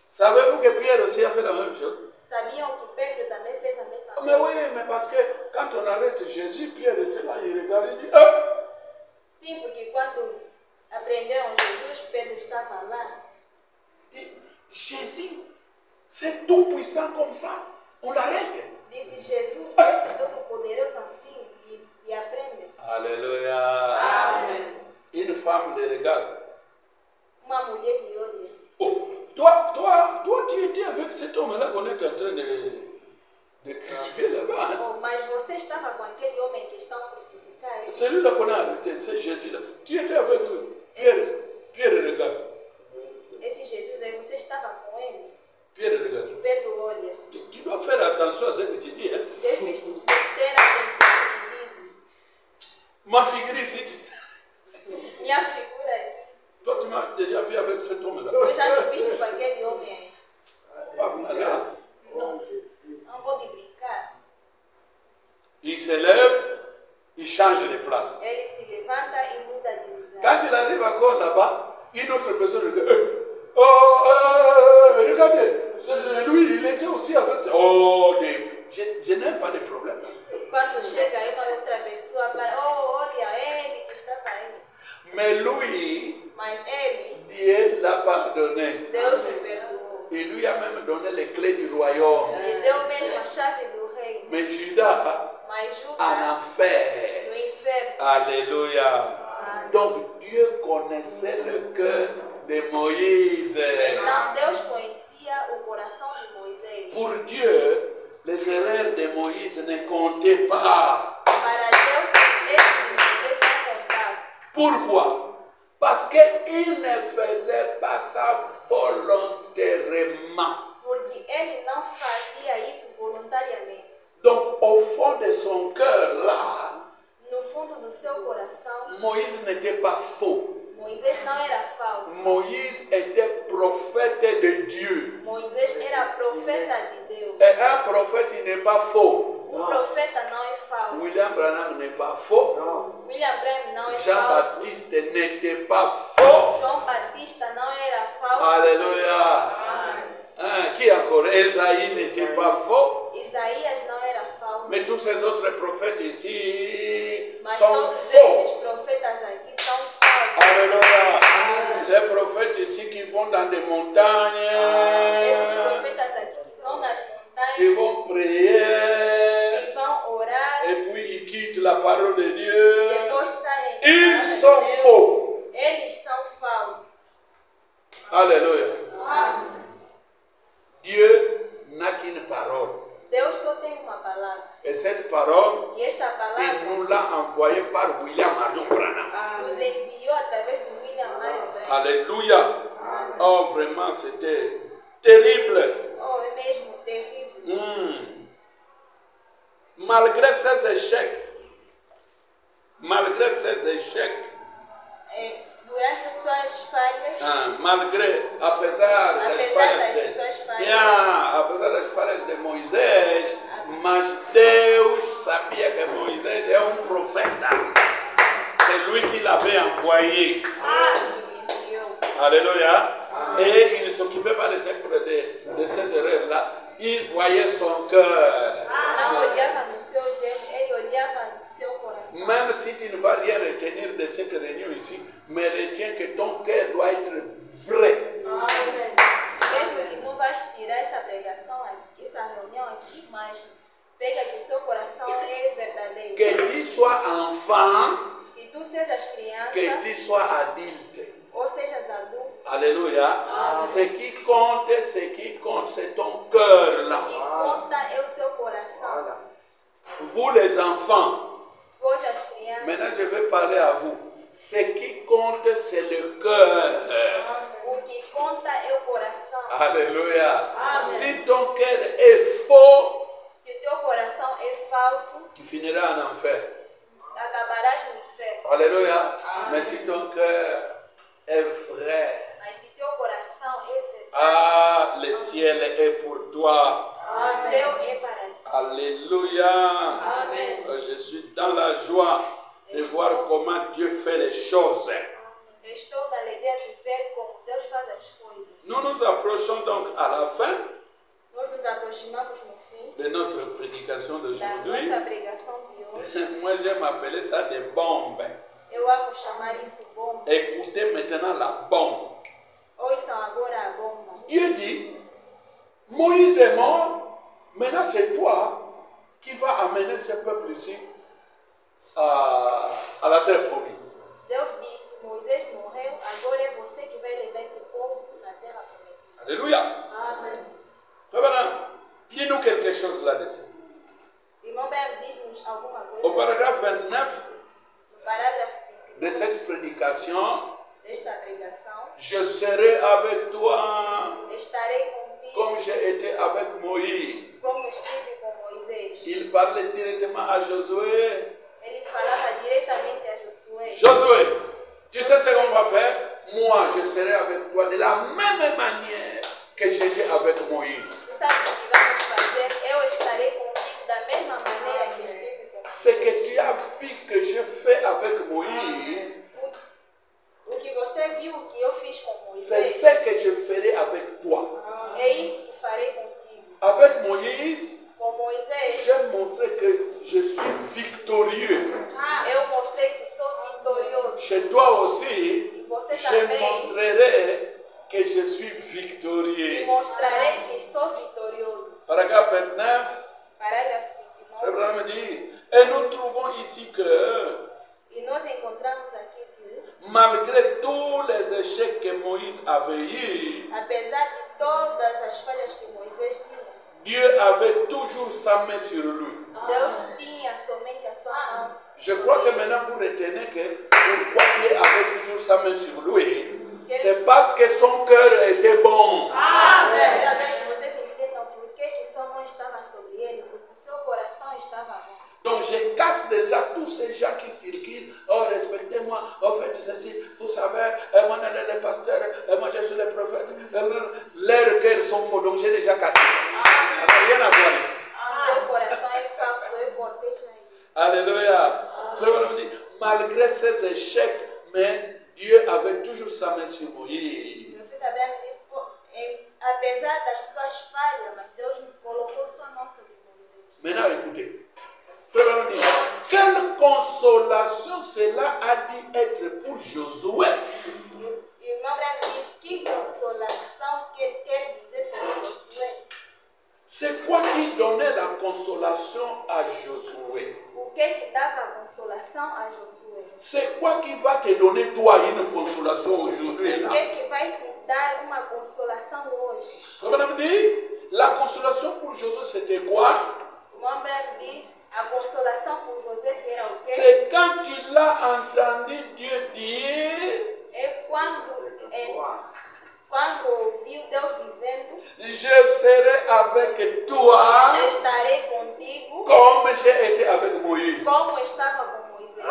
Savez-vous que Pierre aussi a fait la même chose? Sabiam que Pedro também fez a mesma Mais coisa? oui, mais parce que quand on arrête Jésus, Pierre était là, il regardait, il dit, ah! Sim, porque quando aprenderam Jesus, Pedro estava lá. Il dit, Jésus, c'est tout puissant comme ça. On l'arrête. Disse Jesus, esse todo poderoso assim, e aprende. Alléluia. Amen. Une femme le regarde. Uma mulher lhe olha. Oh, toi, tu étais avec cet homme-là qu'on est en train de crucifier là-bas. Hein? Oh, mas você estava com aquele homem que estão crucificados? Celui-là qu'on a arrêté, c'est Jésus-là. Tu étais avec lui. Pierre regarde. Esse Jesus aí, você estava com ele? Pierre E regarde. Pedro olha. Tu dois faire attention à ce que tu dis. Hein? Deve ter atenção no que dizes. Ma figure ici, Minha figura aqui. toi tu m'as déjà vu avec cet homme-là. Eu já me visto com aquele homem aí. Voilà. Então, não vou me brincar. Il se lève, il change de place. Ele se levanta e muda de lugar. Quand il arrive encore là-bas, une autre personne regarde. Regardez, lui, il était aussi avec. Je n'aime pas les problèmes. Quando chega aí uma outra pessoa para, olha ele que estava aí. Mais lui, Mas ele, Dieu l'a pardonné. Deus lhe perdoou. Il lui a même donné les clés du royaume. Lhe deu mesmo a chave do reino. Mais Judas, Mas en Judas, enfer. no inferno. Alléluia. Donc Dieu connaissait le cœur de Moïse. Então Deus conhecia o coração de Moisés. Pour Dieu, les erreurs de Moïse ne comptaient pas. Para Deus, ele de Moisés não contava. Pourquoi? Parce qu'il ne faisait pas ça volontairement. Porque ele não fazia isso voluntariamente. Donc au fond de son cœur là, No fundo do seu coração, Moïse n'était pas faux. Moisés não era falso. Moïse était prophète de Dieu. Moisés era profeta de Deus. Et un prophète, il n'est pas faux. O profeta não é falso. William Branham n'est pas faux. William Branham não é falso. Jean-Baptiste n'était pas faux. João Batista não era falso. Alléluia. Hein, qui encore? Esaïe n'était pas faux. Isaías não era falso. Mais tous ces autres prophètes ici Mas sont todos faux. esses profetas aqui são falsos. Alléluia. Ces prophètes ici qui vont dans des montagnes, Esses profetas aqui que vão nas ils montanhas, vont prier, que vão orar, et puis ils quittent la parole de Dieu. depois saem. Ils da sont palavra de Deus. faux. Eles são falsos. Alléluia. Amém. Dieu n'a qu'une parole. Deus só tem uma palavra. Et cette parole, E esta il palavra nous l'a envoyée par William Marion Branham. nos enviou através de William Marion Branham. Alléluia. Oh, vraiment, c'était terrible. Oh, é mesmo terrível. Malgré ses échecs, Durante suas falhas, apesar das apesar falhas das suas falhas, apesar das falhas de Moisés, mas Deus sabia que Moisés é um profeta. C'est lui qui l'avait envoyé. ele enviou. Alléluia. Et il ne s'occupait pas de ces erreurs-là. Il voyait son cœur. Não olhava nos seus erros, ele olhava no seu coração. Même si tu ne vas rien retenir de cette réunion ici, mais retiens que ton cœur doit être vrai. Mesmo ouvirá essa pregação, essa reunião aqui, mas pega que o seu coração é verdadeiro. Que tu sois enfant, Que tu sejas criança, que tu sois adulte. ou sejas adulto. Alléluia. Ce qui compte, c'est ton cœur O là. que conta é o seu coração. Vous les enfants, Vós as crianças, maintenant je vais parler à vous. Ce qui compte, c'est le cœur. o que conta é o coração. Alléluia. Si ton cœur est faux, Se o teu coração é falso, tu finiras en enfer. acabarás no inferno. Alléluia. Mais si ton cœur est vrai, Mas se teu coração é verdade, ah, le ciel est pour toi. o céu é para ti. Alléluia. Amen. Je suis dans la joie de voir comment Dieu fait les choses. Eu estou na alegria de ver como Deus faz as coisas. Nous nous approchons donc à la fin Nós nos aproximamos no fim de notre prédication da d'aujourd'hui. nossa pregação de hoje. Moi, j'aime appeler ça des bombes. Eu amo chamar isso bomba. Écoutez maintenant la bombe. Ouçam agora a bomba. Dieu dit, Moïse est mort, maintenant c'est toi qui vas amener ce peuple ici à la terre promise. Deus disse, Moisés morreu, agora é você que vai levar esse povo na terra prometida. Alléluia. Amém. Frère Branham, dis-nous quelque chose là-dessus. Irmão Bem, diz-nos alguma Au coisa paragraphe 29 no parágrafo de 29 cette prédication, desta pregação. je serai avec toi Estarei contigo comme j'ai été avec Moïse. como estive com Moisés. Il parlait directement à Josué. Ele falava diretamente a Josué. Josué, tu sais ce qu'on va faire? Moi, je serai avec toi de la même manière que j'étais avec Moïse. Tu sabes o que vamos fazer? Eu estarei contigo da mesma maneira que estive com Ce que Moisés. tu as vu que je fais avec Moïse, O que você viu que eu fiz com c'est Moisés, ce que je ferai avec toi. é isso que farei contigo. Avec Moïse, Com Moisés, j'ai montré que je suis victorieux. eu mostrei que sou vitorioso. Chez toi aussi, E você je também. montrerai que je suis E victorieux. mostrarei que sou vitorioso. Paragraphe 29, Parágrafo Frère 29. Branham me dit, et nous trouvons ici que E nós encontramos aqui que, malgré tous les échecs que Moïse avait eus, apesar de todas as falhas que Moisés tinha, Dieu avait toujours sa main sur lui. Deus tinha somente a sua mão. Je crois que maintenant vous retenez que pourquoi Dieu avait toujours sa main sur lui, c'est parce que son cœur était bon. Primeiramente, vocês entendam por que sua mão estava sobre ele, porque o seu coração estava bom. Donc je casse déjà tous ces gens qui circulent. Oh, respectez-moi, oh, faites ceci. Vous savez, moi, les pasteurs, moi, je suis le prophète. Leurs cœurs sont faux, donc j'ai déjà cassé ça. Ça n'a rien à voir ici. Seu coração é falso, eu cortei já isso. Alléluia. Frère Branham dit, malgré ces échecs, mais Dieu avait toujours sa main sur Moïse. Você também me diz, apesar das suas falhas, mas Deus colocou sua mão sobre Moisés. Maintenant, écoutez. Frère Branham dit, quelle consolation cela a dû être pour Josué. E o irmão Branham diz, que consolação que quer dizer para Josué. C'est quoi qui donnait la consolation à Josué? O que dava a consolação a Josué? C'est quoi qui va te donner toi une consolation aujourd'hui O là? que vai te dar uma consolação hoje? Frère Branham dit, la consolation pour Josué c'était quoi? O irmão Branham diz, a consolação por José era o quê? C'est quand il a entendu Dieu dire, É quando ouviu Deus dizendo, je serai avec toi estarei contigo comme j'ai été avec Moïse. como estava com Moisés.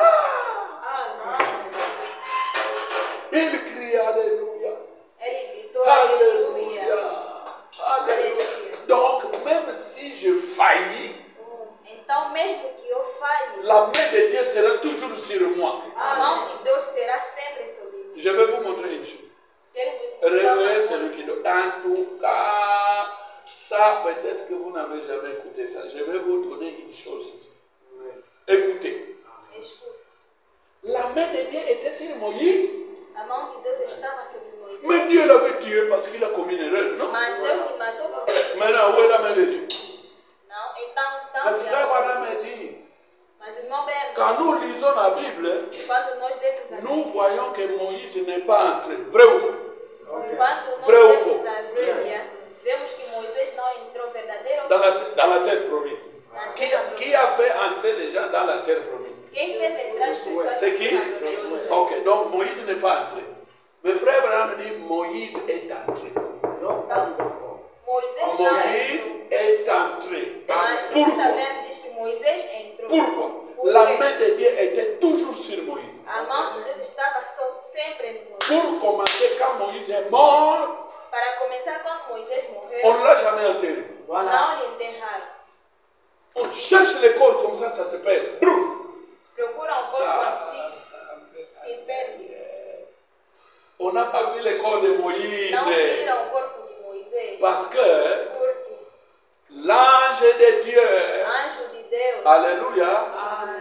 Il crie Alléluia. Ele gritou, Alléluia. aleluia. Alléluia. Donc même si je faillis, Então, mesmo que eu falhe, la main de Dieu sera toujours sur moi. a mão de Deus será sempre sobre mim. Je vais vous montrer une chose. Quero vos mostrar uma Réveillez celui coisa. qui donne. En tout cas, ça peut-être que vous n'avez jamais écouté ça. Je vais vous donner une chose ici. Écoutez. Escuta. La main de Dieu était sur Moïse. A mão de Deus estava sobre Mais Moisés. Dieu l'avait tué parce qu'il a commis une erreur, non? Mas Deus me matou porque... Maintenant, où est la main de Dieu? Não, então... Le frère Branham me dit, Mas o irmão Branham quand nous lisons la Bible, quando nós lemos a nous Bíblia, voyons que Moïse n'est pas entré. Vrai ou faux? quando nós Vrai ou lemos faux? a Bíblia, vemos que Moisés não entrou verdadeiro ou Dans la terre promise. na Qui, terra qui a fait entrer les gens dans la terre promise? Quem fez entrar as pessoas C'est qui? na terra prometida? Ok, donc Moïse n'est pas entré. Mais frère Branham dit Moïse est entré. Moisés não entrou. Moïse est entré. Mas Pourquoi? também diz que Moisés entrou. Pourquoi? Porque La main de Dieu était toujours sur Moïse. a mão de Deus estava sempre no Moisés. Pour commencer, quand Moïse est mort, Para começar, quando Moisés morreu, on ne l'a jamais enterré. não lhe enterraram. On cherche les corps comme ça se perd. Procuram um corpo assim, se perde. On n'a pas vu les corps de Moïse. Não viram o corpo de Moisés. Parce que Porque l'ange de Dieu, anjo de Deus alléluia,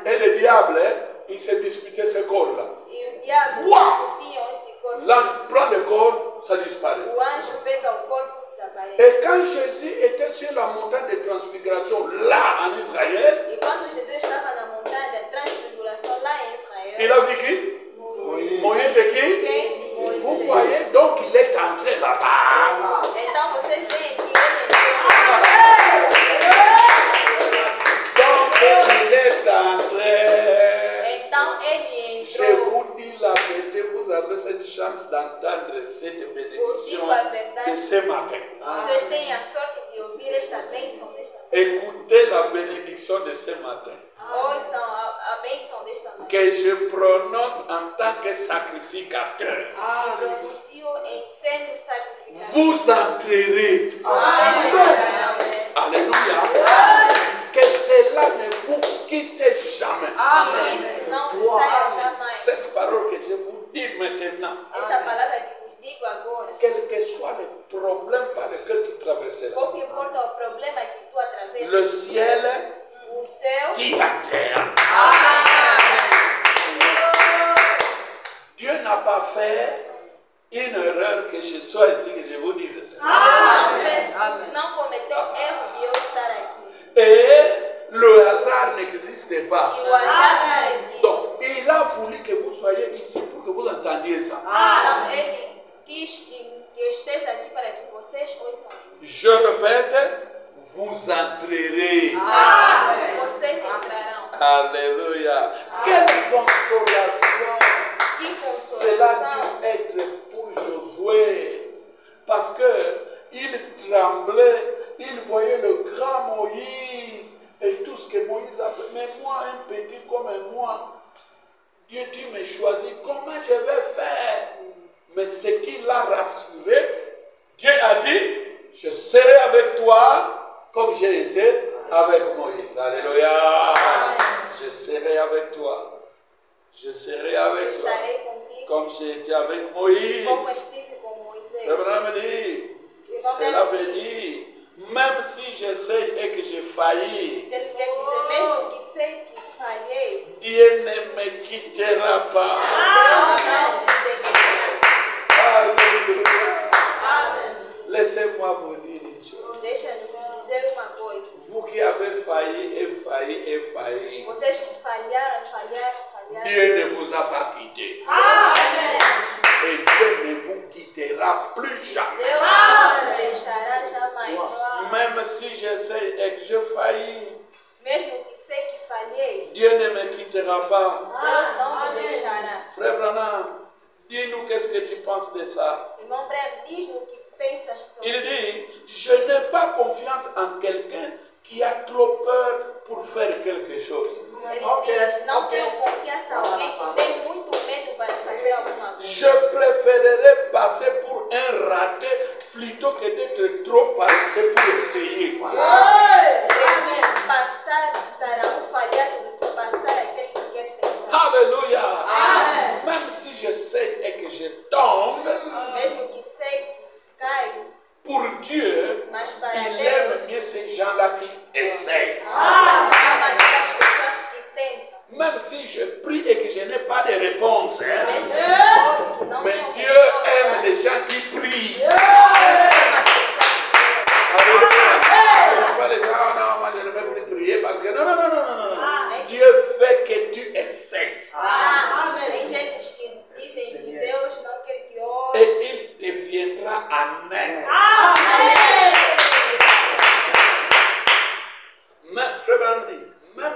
et le diable, il s'est disputé ce corps-là. e o diabo Uau! discutiam esse corpo. L'ange prend le corps, ça disparaît. O anjo pega o corpo e desaparece. Et quand Jésus était sur la montagne de transfiguration, là en Israël, E quando Jesus estava na montanha da transfiguração lá em il Israel, a vu qui? Moïse et qui? quem? Vous Moisés. voyez, donc il est entré là-bas. Então vocês veem que ele entrou. Donc il est entré. Então ele Je entrou. vous dis la vérité, vous avez cette chance d'entendre cette Eu bénédiction digo a de verdade. ce matin. Vocês têm a sorte de ouvir esta bênção desta manhã. Écoutez la bénédiction de ce matin. Ouçam a bênção desta manhã. Que je prononce en tant que sacrificateur. E pronuncio em sendo sacrificado. Vous entrerez. Vocês entrarão. Alléluia. Que cela ne vous quitte jamais. E isso não lhe saia jamais. Cette parole que je vous dis maintenant, Esta palavra que vos digo agora, quel que soit le problème par lequel tu traverseras, pouco importa o problema que tu atravessas, le ciel o céu dit à terre. Dieu n'a pas fait une erreur que je sois ici, que je vous dise ça. não cometeu erro de eu estar aqui. Et le hasard n'existe pas. E o azar não existe. Donc, il a voulu que vous soyez ici pour que vous entendiez ça. Então ele quis que eu esteja aqui para que vocês ouçam isso. Je répète, vous entrerez. Vocês entrarão. Alléluia. Quelle consolation Que cela consolação. dut être pour Josué. Parce que il tremblait, il voyait le grand Moïse et tout ce que Moïse a fait. Mais moi, un petit comme moi, Dieu dit, me choisis, comment je vais faire? Mais ce qui l'a rassuré, Dieu a dit, je serai avec toi comme j'ai été avec Moïse. Alléluia. Je serai avec toi. Je serai Eu avec toi estarei contigo comme j'ai été avec Moïse. como estive com Moisés. Abraham dit, cela veut dire, même si j'essaie et que j'ai failli, Ele quer dizer, mesmo que sei que falhei, Dieu ne me quittera pas. Deus não me deixará. Alléluia. Laissez-moi vous dire une chose. Deixa-me dizer uma coisa. Vous qui avez failli et failli et failli, Vocês que falharam. Dieu ne vous a pas quitté. Et Dieu ne vous quittera plus jamais. Deus não me deixará jamais. Même si j'essaie et que je faillis, Mesmo que sei que falhei, Dieu ne me quittera pas. Deus não me deixará. Frère Branham, dis-nous qu'est-ce que tu penses de ça. Irmão Brem, diz-nos o que pensas sobre Il isso. dit, je n'ai pas confiance en quelqu'un qui a trop peur pour faire quelque chose. Ele diz, não tenho confiança em alguém que tem muito medo para fazer alguma coisa. Je préférerais passer pour un raté plutôt que d'être trop paresseux pour essayer. Prefiro passar para falhado do que passar aquele que quer tentar. Alléluia. Même si je sais et que je tombe, Mesmo que sei que caio, pour Dieu, mas para il aime Deus, bien ces gens-là qui essayent. ama aquelas pessoas que tentam. Même si je prie et que je n'ai pas de réponse, hein, Mesmo que não mais tenham Dieu aime resposta, les gens qui prient.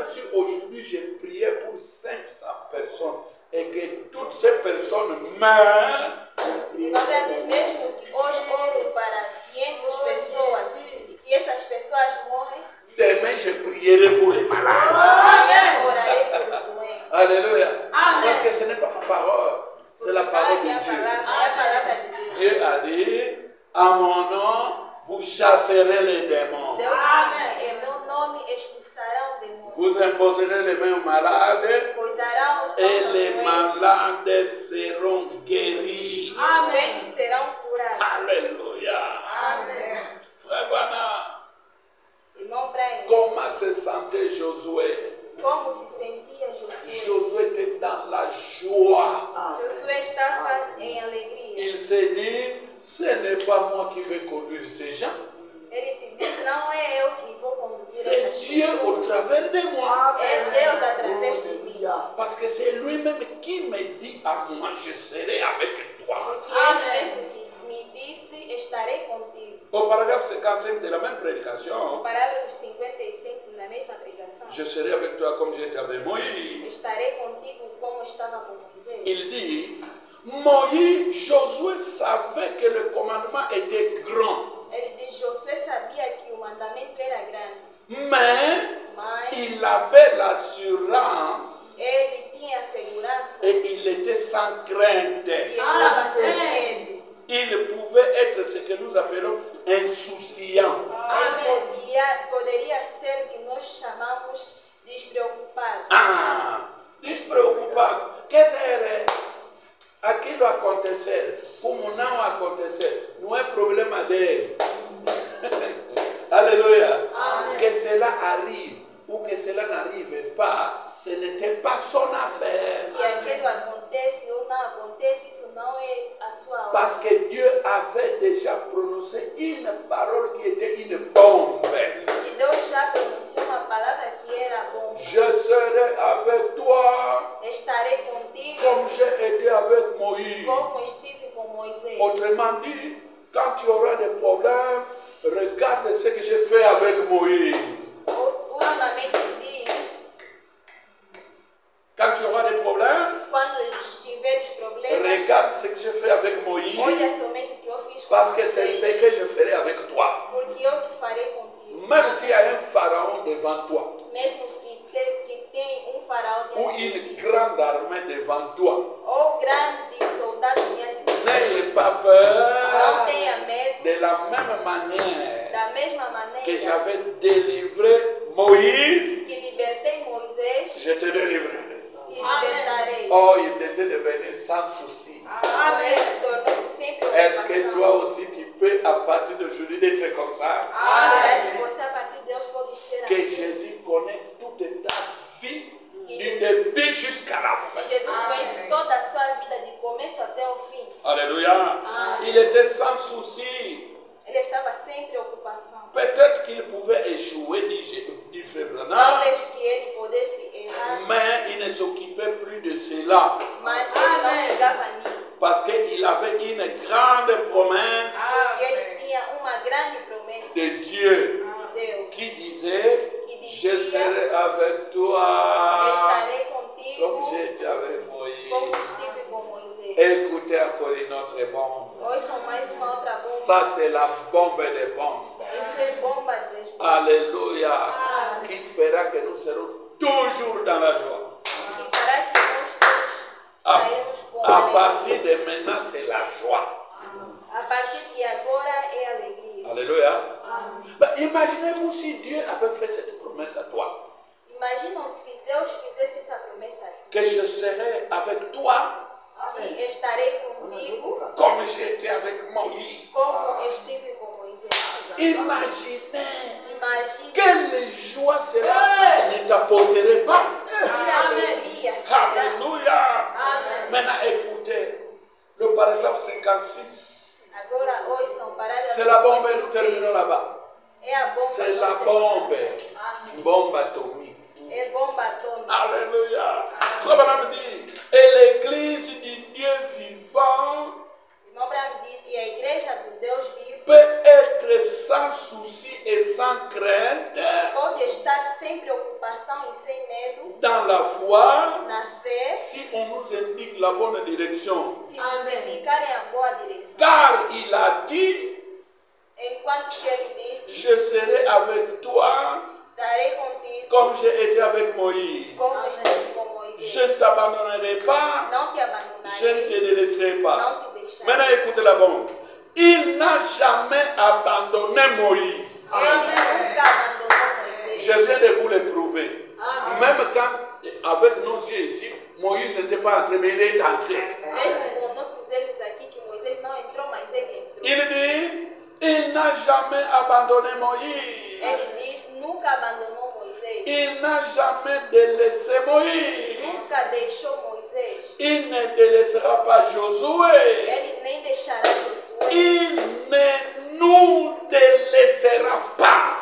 même si aujourd'hui j'ai prié pour 500 personnes et que toutes ces personnes meurent, Irmão Branham diz mesmo que hoje oro para 500 pessoas e que essas pessoas morrem, demain je prierai pour les malades. amanhã orarei pelos doentes. Alléluia. Parce que ce n'est pas ma parole, c'est la parole de É a Dieu. palavra de Deus. Dieu a dit, à mon nom, vous chasserez les démons. Deus disse, em meu nome expulsarão demônios, Vous imposerez les mains aux malades posarão os et mãos les nos doentes, malades seront guéris. e os doentes serão curados. Alléluia. Frère Branham, Irmão Brian, comment se sentait Josué? como se sentia Josué? Josué était dans la joie. Josué estava em alegria. Il s'est dit, ce n'est pas moi qui vais conduire ces gens. Ele se diz, não é eu que vou conduzir C'est essas Dieu au pessoas. travers de moi. É Deus através de mim. Parce que c'est lui-même qui me dit à moi, je serai avec toi. Que ele mesmo que me disse, estarei contigo. Au paragraphe 55 de la même No prédication, parágrafo 55, na mesma pregação, je serai avec toi comme j'étais avec Moïse. estarei contigo como estava com Moisés. Il dit, Moïse, Josué savait que le commandement était grand, Ele diz, Josué sabia que o mandamento era grande, mais mas il avait l'assurance ele tinha a segurança et il était sans crainte. e estava sem medo. Il pouvait être ce que nous appelons insouciant. Ele poderia ser o que nós chamamos despreocupado. Despreocupado. Quer dizer, aquilo acontecer, como não acontecer, não é problema dele. Alléluia. Que cela arrive ou que cela n'arrive pas, ce n'était pas son affaire. Que aquilo acontece ou não acontece, isso não é a sua hora. Parce que Dieu avait déjà prononcé une parole qui était une bombe. E Deus já pronunciou uma palavra que era bom. Je serai avec toi Estarei contigo comme j'ai été avec Moïse. como estive com Moisés. Autrement dit, quand tu auras des problèmes, regarde ce que j'ai fait avec Moïse. Ultimamente diz, Quand tu auras des problèmes, quando tiveres problemas, regarde ce que j'ai fait avec Moïse, olha somente o que eu fiz com parce que c'est ce Moisés, que je ferai avec toi. porque eu que farei contigo. Même s'il y a un pharaon devant toi, Mesmo que tem faraó ou diante de une ti, grande armée devant toi, ou grande soldado diante de ti, n'ayez pas peur. não tenha medo. De la même manière Da mesma maneira que j'avais délivré Moïse, que libertei Moisés, je te délivrerai. que libertarei. Oh, il était devenu sans souci. Ele tornou-se sempre Est-ce que toi preocupação. aussi tu peux à partir d'aujourd'hui d'être comme ça? Será que você, a partir de Deus, pode ser Que assim? Jésus connaît toute ta vie du début jusqu'à la fin. Que Jesus conhece toda a sua vida, de começo até o fim. Alléluia. Il était sans souci. Ele estava sem preocupação. Peut-être qu'il pouvait échouer, dit Frère Branham, Talvez que ele pudesse errar, mais il ne s'occupait plus de cela. mas ele não ligava nisso. Parce qu'il avait une grande promesse Ele tinha uma grande promessa de Dieu de Deus. qui disait, Que je dizia, serai avec toi estarei comme contigo j'étais avec como Moïse. estive com Moisés. Écoutez encore une autre bombe. Hoje são mais uma outra bomba. Ça, c'est la bombe des bombes. Isso é bomba das bombas. Alléluia. Qui fera que nous serons toujours dans la joie. Que fará que nós todos sairemos com À alegria. partir de maintenant, c'est la joie. A partir de agora é alegria. Alléluia. Ben, imaginez-vous si Dieu avait fait cette promesse à toi. Imaginam que se Deus fizesse essa promessa, Que je serai avec toi que estarei contigo comme j'étais avec Moïse. como estive com Moisés. Imaginez Imagine quelle joie cela ne t'apporterait pas. que alegria será. Alléluia. Maintenant écoutez le paragraphe 56. Agora, hoje são parágrafos C'est la bombe et nous 56. terminons là-bas. É a bomba. C'est la nós bombe. terminamos. Bombe atomique. É bomba atômica. Alléluia. Frère Branham dit, et l'église du Dieu vivant Irmão Branham diz, e a igreja do Deus vivo peut être sans souci et sans crainte pode estar sem preocupação e sem dans la foi, na fé, si on nous indique la bonne direction. se nos indicarem a boa direção. Car il a dit, Enquanto que ele disse, je serai avec toi estarei contigo, comme j'ai été avec Moïse. como estive com Je Moisés. ne t'abandonnerai pas, Não te je ne te abandonarei, délaisserai pas. não te deixarei. Maintenant, écoutez la bonne. Il n'a jamais abandonné Moïse. Ele nunca abandonou Moisés. Je viens de vous le prouver. Même quand, avec nos yeux ici, Moïse n'était pas entré, mais il est entré. Mesmo com nossos olhos aqui, que Moisés não entrou, mas ele entrou. Il dit, il n'a jamais abandonné Moïse. Ele diz, nunca abandonou Moisés. Il n'a jamais délaissé Moïse. Nunca deixou Moisés. Il ne délaissera pas Josué. Ele nem deixará Josué. Il ne nous délaissera pas.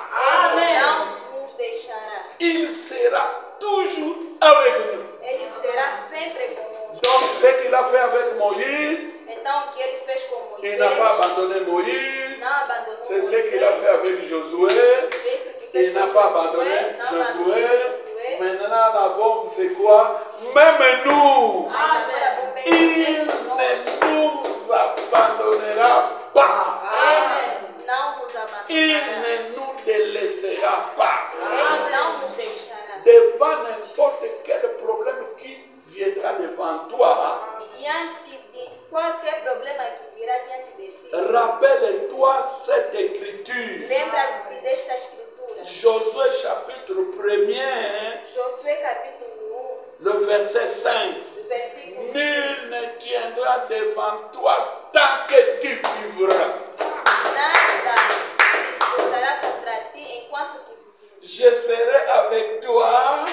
Ele não nos deixará. Il sera toujours avec nous. Ele será sempre conosco. Donc, ce qu'il a fait avec Moïse, Então, o que ele fez com il Moisés, n'a pas abandonné Moïse. não abandonou C'est ce Moisés. qu'il a fait avec Josué. Isso que fez Il n'a com pas Josué, abandonné não abandonou Josué. Josué. Maintenant, la bombe, c'est quoi? Même nous, Mas agora vamos ver il dentro de nós. ne nous abandonnera pas. Ele não nos Il abandonará. ne nous délaissera pas. Ele não nos deixará. Devant n'importe quel problème qui viendra devant toi, Diante de qualquer problema que virá diante de ti, rappelle-toi cette écriture. lembra-te desta escritura. Josué chapitre 1er, Josué capítulo le verset 5. 1, do versículo 5. Nul ne tiendra devant toi tant que tu vivras. Nada se usará contra ti enquanto que viveres. Je serai avec toi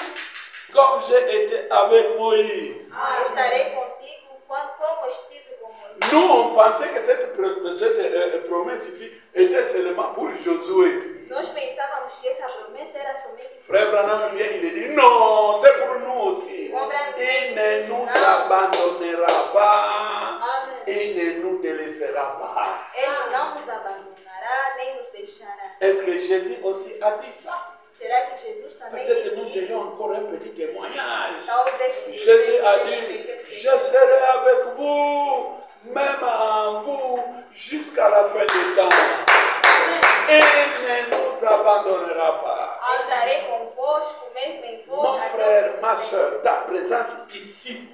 comme j'ai été avec Moïse. Estarei contigo como estive com Moisés. Nous, on pensait que cette promesse ici était seulement pour Josué. Nós pensávamos que essa promessa era somente para Frère Branham Josué. vient, il dit non, c'est pour nous aussi. Irmão Branham Il vem ne e diz, nous não, abandonnera pas. Il ne nous délaissera pas. ele não nos abandonará, nem nos deixará. Est-ce que Jésus aussi a dit ça? Será que Jesus também Peut-être nous disse ayons isso? encore un petit témoignage. Talvez Jésus a temos dit, pequeno je serai avec vous, même en vous, jusqu'à la fin du temps. Il ne nous abandonnera pas. Estarei convosco, mesmo em vós. Mon até o frère, fim do ma tempo. soeur, ta présence ici,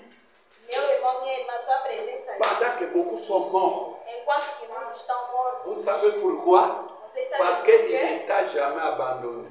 Meu irmão, minha irmã, tua presença aqui, pendant que beaucoup sont morts, enquanto que muitos estão mortos, vous savez pourquoi? vocês sabem Parce por qu'il quê? ne t'a jamais abandonné.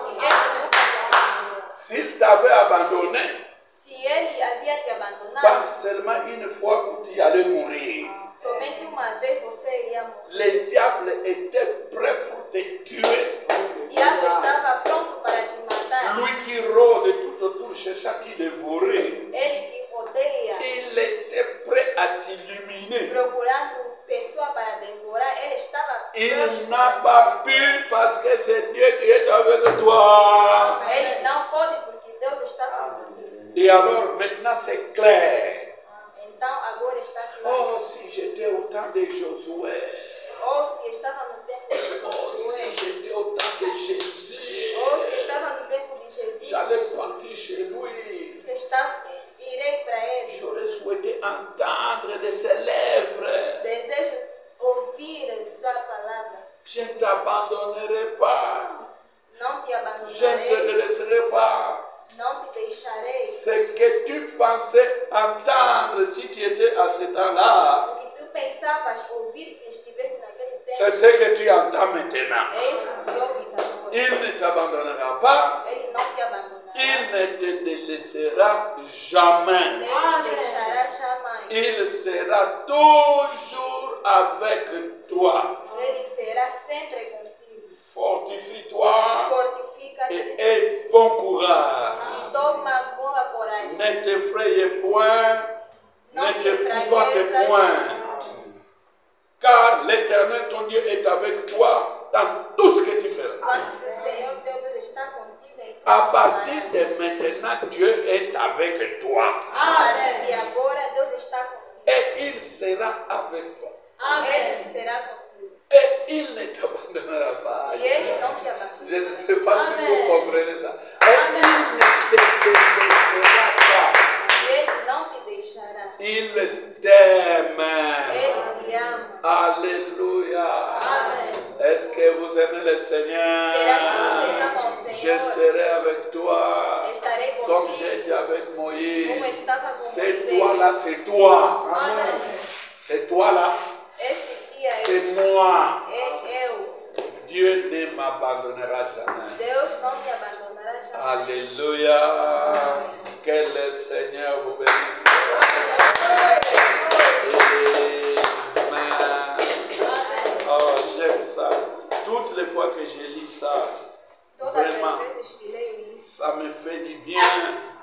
Que ele nunca te abandonou. S'il t'avait abandonné, Se ele havia te pas abandonado, seulement une fois où tu allais mourir, somente uma vez você iria morrer. le diable était prêt pour te tuer. O diabo estava pronto para te matar. Lui qui rôde tout autour cherchant qui dévorer, Ele te rodeia, il était prêt à t'illuminer. procurando pessoa para devorar. Ele estava Il pronto n'a para pas te devorar. pu parce que c'est Dieu qui est avec toi. Ele não pode porque Deus estava contigo. Et alors maintenant c'est clair. Então agora está claro. Oh, si j'étais au temps de Josué. Ou se estava no tempo de Oh, si Josué, j'étais au temps de Jésus. ou se estava no tempo de Jesus, J'allais partir chez lui. irei para ele. J'aurais souhaité entendre de ses lèvres. Desejo ouvir a sua palavra. Je ne t'abandonnerai pas. Não te Je ne te abandonarei, laisserai pas. não te deixarei. Ce que tu pensais entendre si tu étais à ce temps-là, O que tu pensavas ouvir se estivesse naquele c'est tempo, ce que tu entends maintenant. é isso que ouves agora. Il ne t'abandonnera pas. Ele não te abandonará. Il ne te délaissera jamais. Não te deixará jamais. Il sera toujours avec toi. Ele será sempre contigo. Fortifie-toi Fortifica-te et aie bon courage. e toma boa coragem. Ne t'effrayez point, Não ne te t'épouvante enfraqueças, point. Car l'Éternel, ton Dieu, est avec toi dans tout ce que tu feras. quando o Senhor teu Deus está contigo em tudo. À partir de maintenant, Dieu est avec toi. A partir de agora, Deus está contigo. Et il sera avec toi. Ele será contigo. Et il ne t'abandonnera pas. E Ele não te Je abandonará. ne sais pas si vous comprenez ça. Et il ne te Comme contigo, j'ai été avec Moïse. como estava com C'est Moisés. toi là, c'est toi. Amém. C'est toi là, Esse dia c'est moi. é eu. Dieu ne m'abandonnera jamais. Deus não me abandonará jamais. Alléluia. Que le Seigneur vous bénisse. Amen. Oh, j'aime ça. Toutes les fois que je lis ça, Todas vraiment, as vezes que leio isso, ça me fait du bien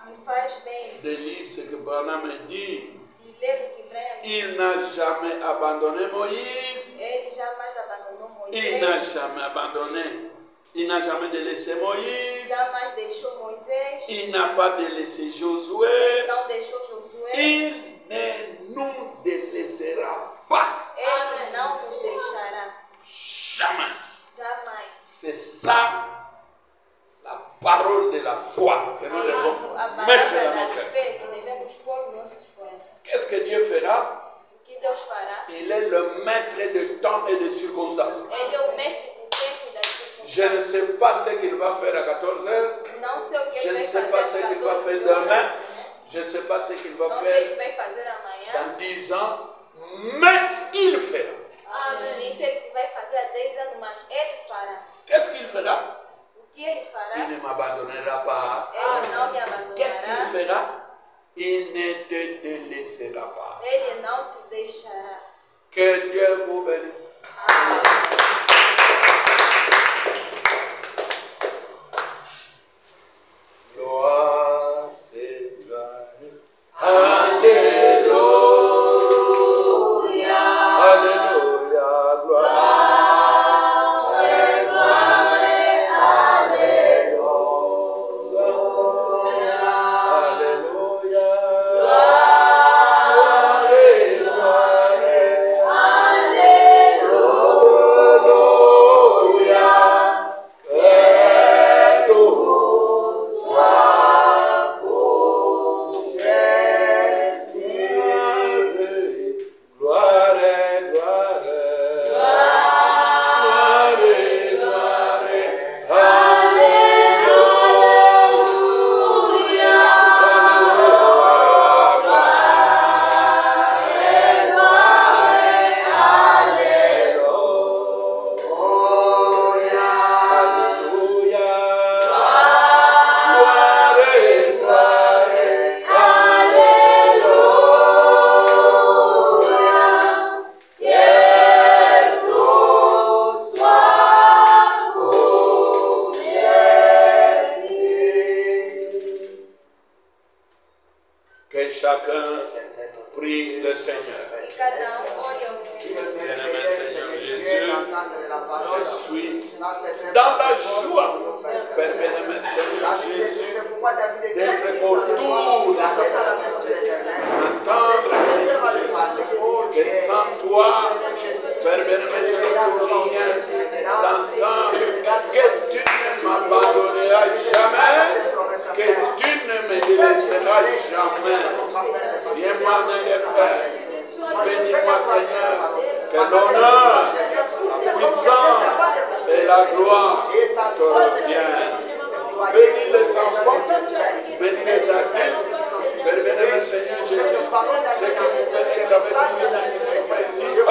me faz bem de lire ce que Branham dit. de ler o que Brian Il diz. n'a jamais abandonné Moïse. Ele jamais abandonou Il n'a Moisés. jamais abandonné. Il n'a jamais délaissé Moïse. Jamais deixou Moisés. Il n'a pas délaissé Josué. Ele não deixou Josué. Il ne nous délaissera pas. Ele não nos deixará. Jamais. Jamais. C'est ça la parole de la foi que nous É devons isso a mettre palavra dans nos da cœurs. fé que devemos pôr nos nossos corações. Qu'est-ce que Dieu fera? O que Deus fará? Il est le maître de temps et de circonstances. Ele é o mestre do tempo e das Je ne circunstâncias. sais pas ce qu'il va faire à 14 heures. Não sei o que Je ele ne vai sais fazer pas às ce qu'il va 14 faire horas. demain. Je ne sais pas ce qu'il va Não sei o que faire vai fazer amanhã. dans 10 ans. Mais il fera. Nem sei o que vai fazer há 10 anos, mas ele fará. Qu'est-ce qu'il fera? O que ele Il fará? ne m'abandonnera pas. Ele não me Qu'est-ce qu'il abandonará. fera? Il ne te délaissera pas. Ele não te deixará. Que Dieu vous bénisse. Gloire et gloire. Alléluia. Alléluia. Gloire et gloire. Alléluia. Gloire et gloire. Que chacun prie le Seigneur. E cada ore ao Senhor. Bien-aimé Seigneur Jésus, je suis dans la joie, Père bien-aimé Seigneur Jésus, d'être autour de ta parole, d'entendre Seigneur Jésus, que sans toi, Père bien-aimé, je ne peux rien, d'entendre que tu ne m'abandonneras jamais, que tu ne me délaisseras jamais. Viens-moi dans les Père, bénis-moi Seigneur, que l'honneur, la puissance et la gloire te reviennent. Bénis les enfants, bénis les adultes, bénis Seigneur Jésus, ce que vous faites avec nous, merci. Oh,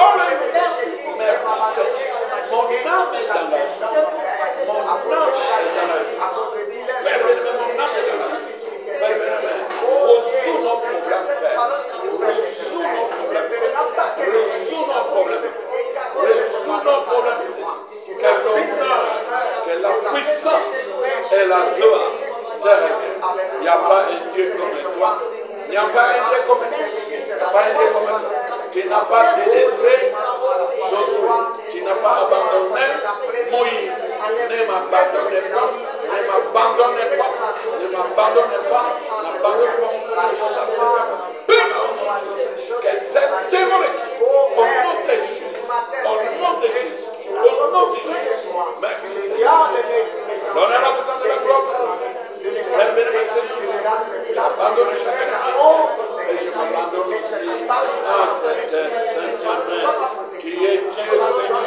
merci Seigneur, mon âme est dans la joie, mon âme est dans la joie. Père, mon âme est dans la joie. Père, résous nos problèmes, Père. Résous nos problèmes. Résous nos problèmes. Résous nos problèmes, Seigneur. Que l'honneur, que la puissance et la gloire te reviennent. Il n'y a pas un Dieu comme toi. Il n'y a pas un Dieu comme toi. Il n'y a pas un Dieu comme toi. Tu n'as pas délaissé Josué. Tu n'as pas abandonné Moïse. Ne m'abandonnez pas. Ne m'abandonnez pas. Ne m'abandonnez pas. N'abandonnez pas mon frère. Que cette démonique, au nom de Jésus, au nom de Jésus, au nom de Jésus, merci Seigneur. Donnez la puissance de la gloire. Père béni, Seigneur, j'abandonne chacun de nous et je m'abandonne aussi entre tes saintes mains. Tu es Dieu Seigneur,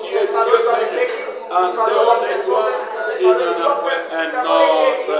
tu es Dieu Seigneur. En dehors de toi, il n'y en a point un autre.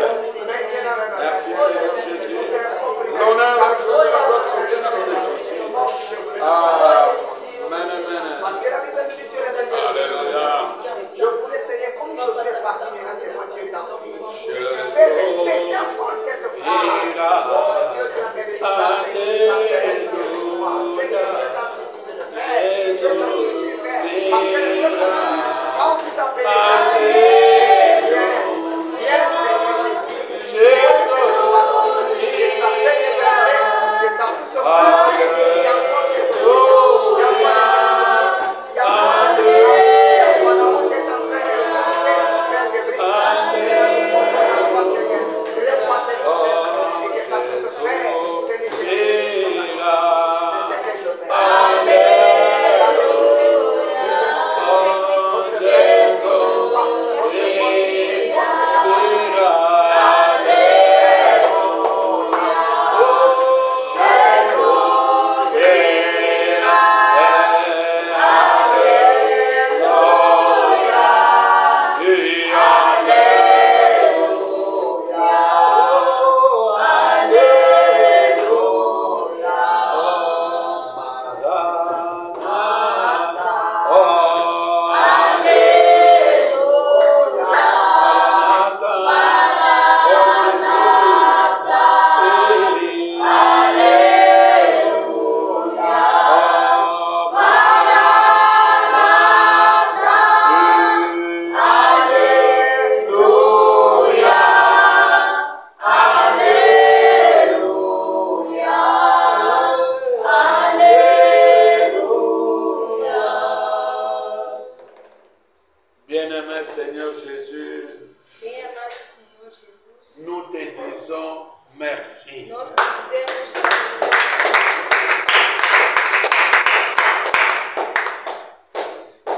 merci. nós te dizemos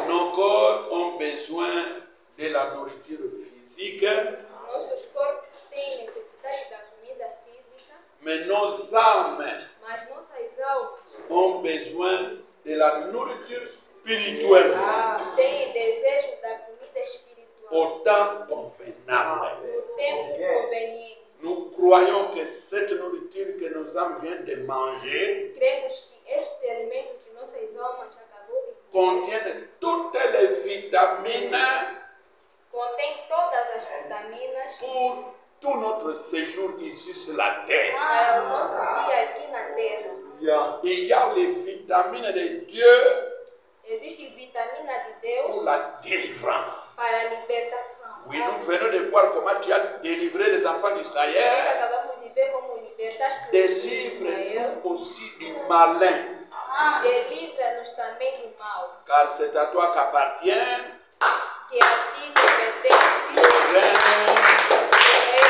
Nos corps ont besoin de la nourriture physique, nossos corpos têm necessidade da comida física, mais nos âmes mas nossas almas ont besoin de la nourriture spirituelle têm desejo da comida espiritual au temps convenable. no tempo conveniente. Nous croyons que cette nourriture que nos âmes viennent de manger Cremos que este alimento que nossas almas acabou de comer contient toutes les vitamines contém todas as vitaminas pour tout notre séjour ici sur la terre. para o nosso dia aqui na Terra. Yeah. Il y a les vitamines de Dieu Existe vitamina de pour Deus la délivrance. para a libertação. Oui, nous venons de voir comment tu as délivré les enfants Nós d'Israël. acabamos de ver como libertaste os filhos de Israel. Délivre-nous aussi du malin, Delivra-nos também do mal, car c'est à toi qu'appartient que a ti te pertence le règne,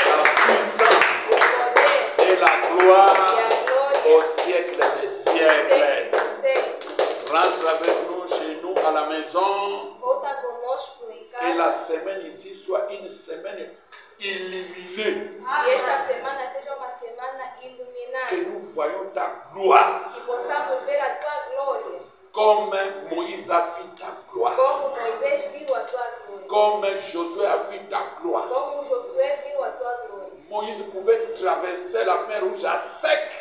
o la puissance poder et la e gloire a glória au siècle des sempre siècles. do século. Rentre avec nous chez nous à la maison. Volta conosco em Que la casa. semaine ici soit une semaine illuminée. Que esta semana seja uma semana Que iluminada. nous voyons ta gloire. Que possamos ver a tua glória. Comme Moïse a vu ta gloire. Como Moisés viu a tua glória. Comme Josué a vu ta gloire. Como Josué viu a tua glória. Moïse pouvait traverser la mer Rouge à sec.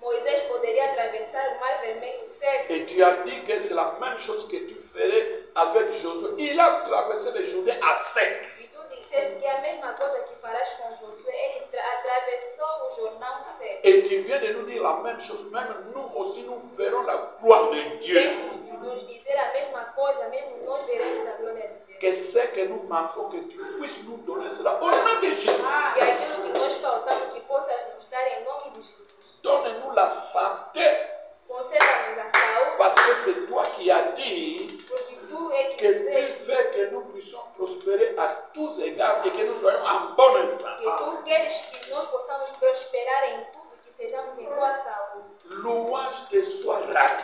Moisés poderia atravessar o mar vermelho seco. Et tu as dit que c'est la même chose que tu ferais avec Josué. Il a traversé le Jourdain à sec. E tu disseste que é a mesma coisa que farás com Josué. Ele atravessou o Jordão seco. Et tu viens de nous dire la même chose. Même nous aussi, nous verrons la gloire de Dieu. Tem de nos dizer a mesma coisa, mesmo nós veremos a glória de Deus. Que ce que nous manquons, que tu puisses nous donner cela au nom de Jésus. Que aquilo que nós faltamos, que possas nos dar em nome de Jesus. Donne-nous la santé, Conceda-nos a saúde, parce que c'est toi qui as dit porque tu é que que tu desejas. veux que nous puissions prospérer à tous égards et que nous soyons en bonne santé. Que tu queres que nós possamos prosperar em tudo, que sejamos em boa saúde. Louange te soit rendu,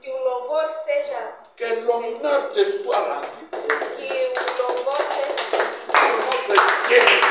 Que o louvor seja, que l'honneur te soit rendu que o louvor seja pour notre guérison.